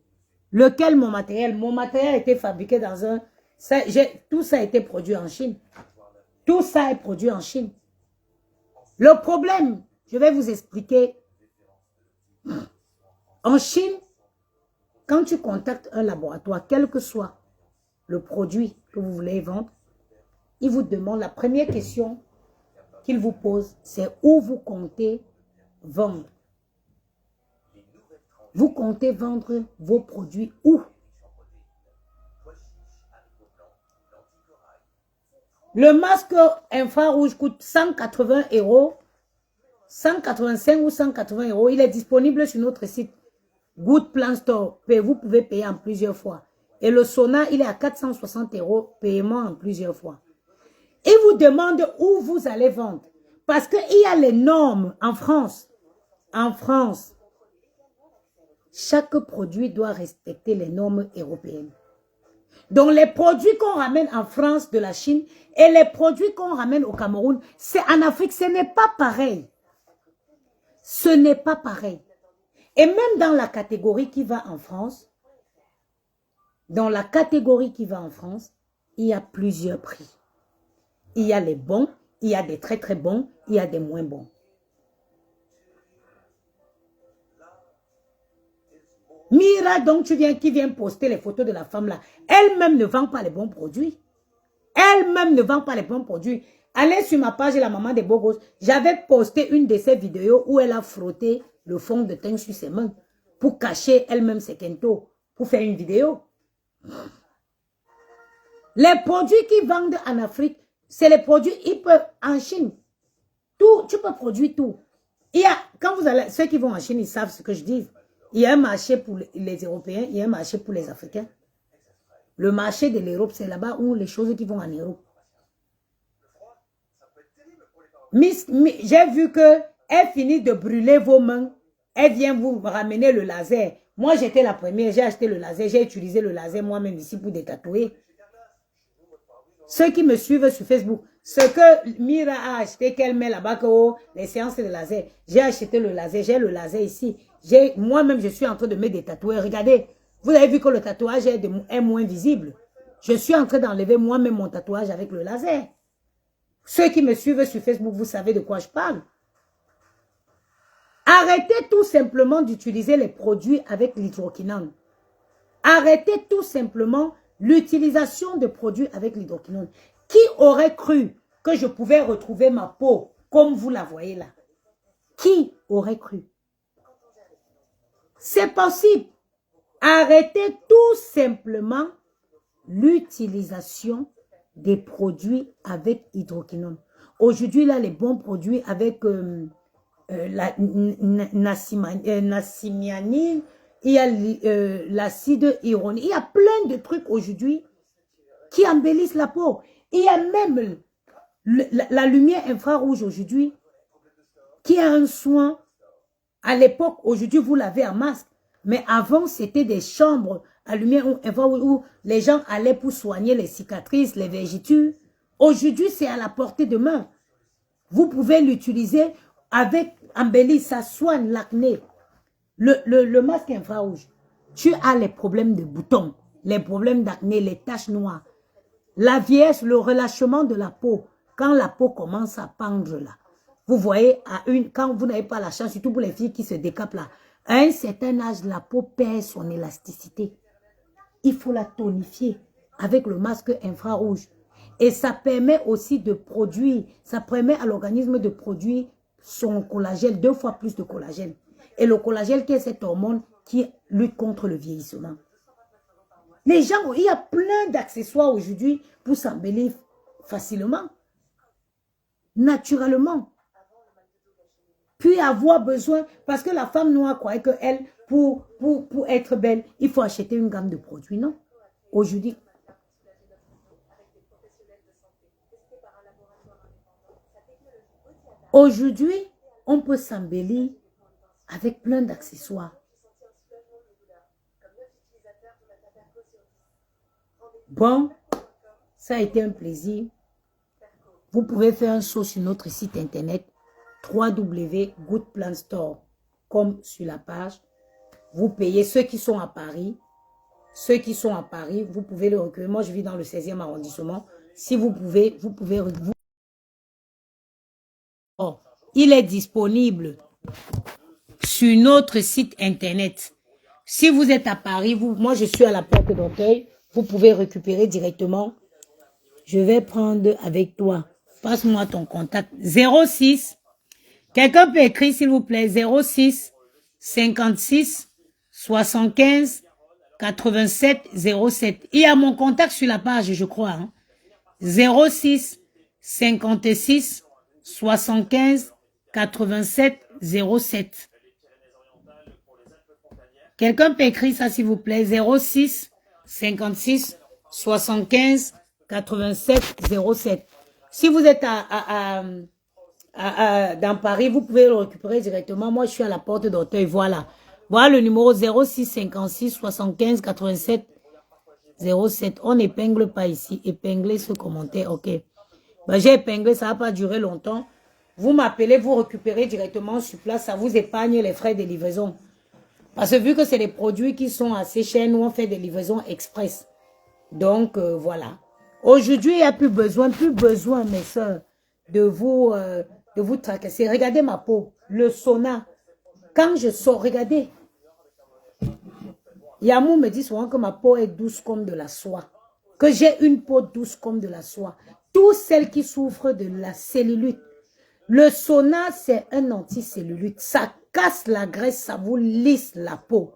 Lequel mon matériel? Mon matériel a été fabriqué dans un... tout ça a été produit en Chine. Tout ça est produit en Chine. Le problème, je vais vous expliquer. En Chine, quand tu contactes un laboratoire, quel que soit le produit que vous voulez vendre, il vous demande, la première question qu'il vous pose, c'est où vous comptez vendre. Vous comptez vendre vos produits où? Le masque infrarouge coûte 180 €, 185 ou 180 €. Il est disponible sur notre site Good Plan Store. Vous pouvez payer en plusieurs fois. Et le sauna, il est à 460 €, paiement en plusieurs fois. Il vous demande où vous allez vendre. Parce qu'il y a les normes en France. En France, chaque produit doit respecter les normes européennes. Donc les produits qu'on ramène en France de la Chine et les produits qu'on ramène au Cameroun, c'est en Afrique, ce n'est pas pareil. Ce n'est pas pareil. Et même dans la catégorie qui va en France, il y a plusieurs prix. Il y a les bons, il y a des très très bons, il y a des moins bons. Mira, donc qui vient poster les photos de la femme là, elle-même ne vend pas les bons produits. Elle-même ne vend pas les bons produits. Allez sur ma page La Maman des Beaux Gosses. J'avais posté une de ces vidéos où elle a frotté le fond de teint sur ses mains pour cacher elle-même ses kentos, pour faire une vidéo. Les produits qu'ils vendent en Afrique, c'est les produits en Chine. Tout, tu peux produire tout. Quand vous allez, ceux qui vont en Chine, ils savent ce que je dis. Il y a un marché pour les Européens, il y a un marché pour les Africains. Le marché de l'Europe, c'est là-bas où les choses qui vont en Europe. J'ai vu qu'elle finit de brûler vos mains. Elle vient vous ramener le laser. Moi, j'étais la première, j'ai acheté le laser, j'ai utilisé le laser moi-même ici pour détatouer. Ceux qui me suivent sur Facebook, ce que Mira a acheté, qu'elle met là-bas, les séances de laser, j'ai acheté le laser, j'ai le laser ici. Moi-même, je suis en train de me détatouer. Regardez, vous avez vu que le tatouage est moins visible. Je suis en train d'enlever moi-même mon tatouage avec le laser. Ceux qui me suivent sur Facebook, vous savez de quoi je parle. Arrêtez tout simplement d'utiliser les produits avec l'hydroquinone. Arrêtez tout simplement l'utilisation de produits avec l'hydroquinone. Qui aurait cru que je pouvais retrouver ma peau comme vous la voyez là? Qui aurait cru? C'est possible. Arrêtez tout simplement l'utilisation des produits avec hydroquinone. Aujourd'hui, là, les bons produits avec la nacimianine, il y a l'acide hyaluronique. Il y a plein de trucs aujourd'hui qui embellissent la peau. Il y a même la lumière infrarouge aujourd'hui qui a un soin. À l'époque, aujourd'hui, vous l'avez en masque. Mais avant, c'était des chambres à lumière infrarouge où les gens allaient pour soigner les cicatrices, les vergetures. Aujourd'hui, c'est à la portée de main. Vous pouvez l'utiliser avec embellir, ça soigne l'acné. Le masque infrarouge, tu as les problèmes de boutons, les problèmes d'acné, les taches noires, la vieillesse, le relâchement de la peau. Quand la peau commence à pendre là, vous voyez, quand vous n'avez pas la chance, surtout pour les filles qui se décapent là, à un certain âge, la peau perd son élasticité. Il faut la tonifier avec le masque infrarouge. Et ça permet aussi de produire, ça permet à l'organisme de produire son collagène, 2 fois plus de collagène. Et le collagène qui est cette hormone qui lutte contre le vieillissement. Les gens, il y a plein d'accessoires aujourd'hui pour s'embellir facilement, naturellement. Puis avoir besoin, parce que la femme noire croyait qu'elle, pour être belle, il faut acheter une gamme de produits. Non. Aujourd'hui, Aujourd'hui, on peut s'embellir avec plein d'accessoires. Bon, ça a été un plaisir. Vous pouvez faire un saut sur notre site internet www.goodplantstore, comme sur la page. Vous payez ceux qui sont à Paris. Ceux qui sont à Paris, vous pouvez le recueillir. Moi, je vis dans le 16e arrondissement. Si vous pouvez, Oh, il est disponible sur notre site internet. Si vous êtes à Paris, moi je suis à la porte d'Auteuil, vous pouvez récupérer directement. Je vais prendre avec toi. Passe-moi ton contact. 06. Quelqu'un peut écrire s'il vous plaît. 06 56 75 87 07. Il y a mon contact sur la page, je crois. Hein. 06 56 75 87 07. Quelqu'un peut écrire ça s'il vous plaît. 06 56 75 87 07. Si vous êtes dans Paris, vous pouvez le récupérer directement. Moi, je suis à la porte d'Auteuil. Voilà. Voilà le numéro 06 56 75 87 07. On n'épingle pas ici. Épingler ce commentaire. OK. Ben, j'ai épinglé, ça ne va pas durer longtemps. Vous m'appelez, vous récupérez directement sur place. Ça vous épargne les frais de livraison. Parce que vu que c'est des produits qui sont assez chers, nous on fait des livraisons express. Donc, voilà. Aujourd'hui, il n'y a plus besoin, mes soeurs, de vous tracasser. Regardez ma peau, le sauna. Quand je sors, regardez. Yamou me dit souvent que ma peau est douce comme de la soie. Que j'ai une peau douce comme de la soie. Toutes celles qui souffrent de la cellulite. Le sauna, c'est un anticellulite. Ça casse la graisse, ça vous lisse la peau.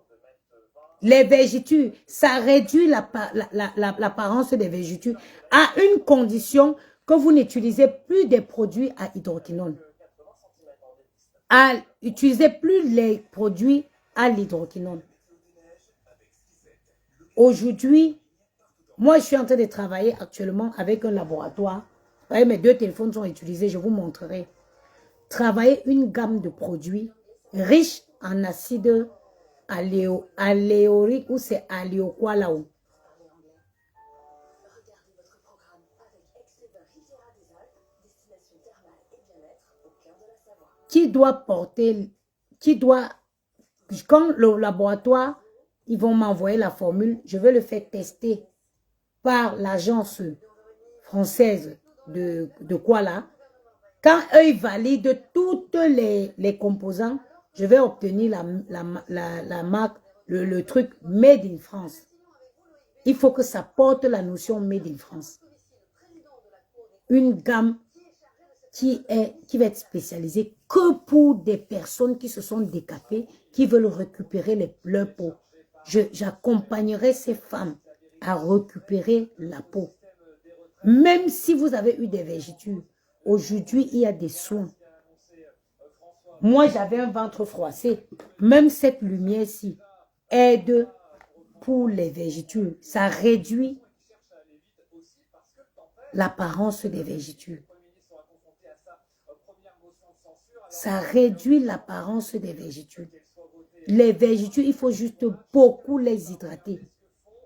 Les vergetures, ça réduit l'apparence des vergetures à une condition que vous n'utilisez plus des produits à hydroquinone. Utilisez plus les produits à l'hydroquinone. Aujourd'hui, moi, je suis en train de travailler actuellement avec un laboratoire. Vous voyez, mes deux téléphones sont utilisés, je vous montrerai. Travailler une gamme de produits riches en acide aléorique ou c'est aléo quoi là-haut. Quand le laboratoire, ils vont m'envoyer la formule, je vais le faire tester par l'agence française de Kuala. Quand eux, ils valident toutes les composants, je vais obtenir la marque, le truc Made in France. Il faut que ça porte la notion Made in France. Une gamme qui va être spécialisée que pour des personnes qui se sont décapées, qui veulent récupérer leur peau. J'accompagnerai ces femmes à récupérer la peau. Même si vous avez eu des vergetures, aujourd'hui, il y a des soins. Moi, j'avais un ventre froissé. Même cette lumière-ci aide pour les vergetures. Ça réduit l'apparence des vergetures. Ça réduit l'apparence des vergetures. Les vergetures, il faut juste beaucoup les hydrater.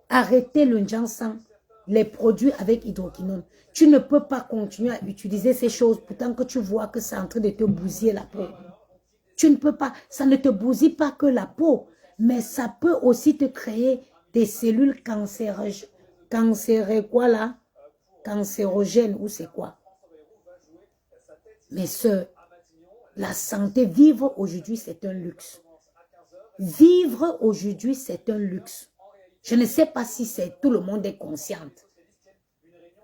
Arrêtez le ginseng, les produits avec hydroquinone. Tu ne peux pas continuer à utiliser ces choses pourtant que tu vois que c'est en train de te bousiller la peau. Tu ne peux pas, ça ne te bousille pas que la peau, mais ça peut aussi te créer des cellules cancérogènes ou c'est quoi. Mes soeurs, la santé, vivre aujourd'hui, c'est un luxe. Vivre aujourd'hui, c'est un luxe. Je ne sais pas si tout le monde est consciente.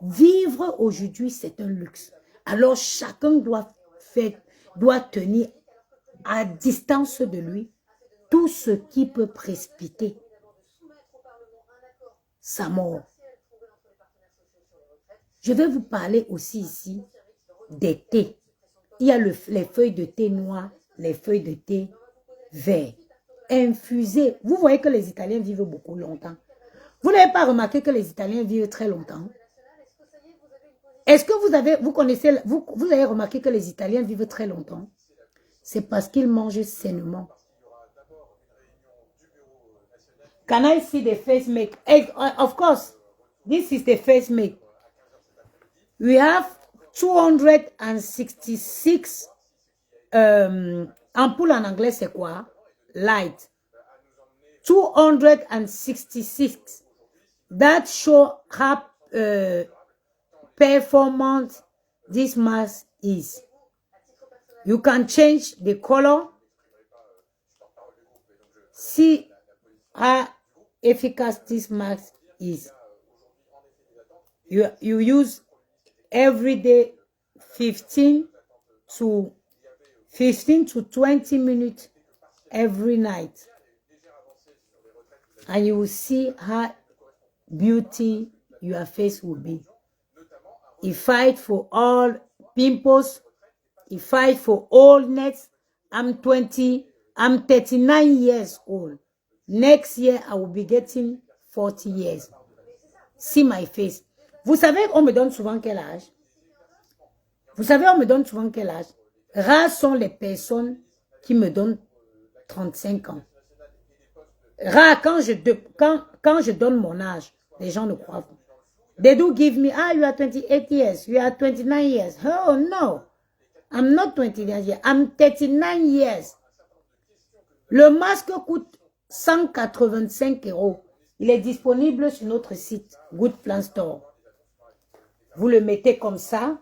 Vivre aujourd'hui, c'est un luxe. Alors, chacun doit tenir à distance de lui tout ce qui peut précipiter sa mort. Je vais vous parler aussi ici des thés. Il y a les feuilles de thé noires, les feuilles de thé verts. Infusées. Vous voyez que les Italiens vivent beaucoup longtemps. Vous n'avez pas remarqué que les Italiens vivent très longtemps? Est-ce que vous connaissez, vous avez remarqué que les Italiens vivent très longtemps? C'est parce qu'ils mangent sainement. Can I see the face make? Of course, this is the face make. We have 266 ampoules en anglais, c'est quoi? Light. 266. That show how performant this mask is. You can change the color. See how efficacious this mask is. You use every day 15 to 20 minutes every night. And you will see how beauty your face will be. It fight for all pimples. It fight for oldness. I'm 39 years old. Next year, I will be getting 40 years. See my face. Vous savez, on me donne souvent quel âge? Vous savez, on me donne souvent quel âge? Rares sont les personnes qui me donnent 35 ans. Rares, quand je donne mon âge, les gens ne croient pas. They do give me, you are 28 years, you are 29 years. Oh no, I'm not 29 years, I'm 39 years. Le masque coûte 185 €. Il est disponible sur notre site, Good Plan Store. Vous le mettez comme ça.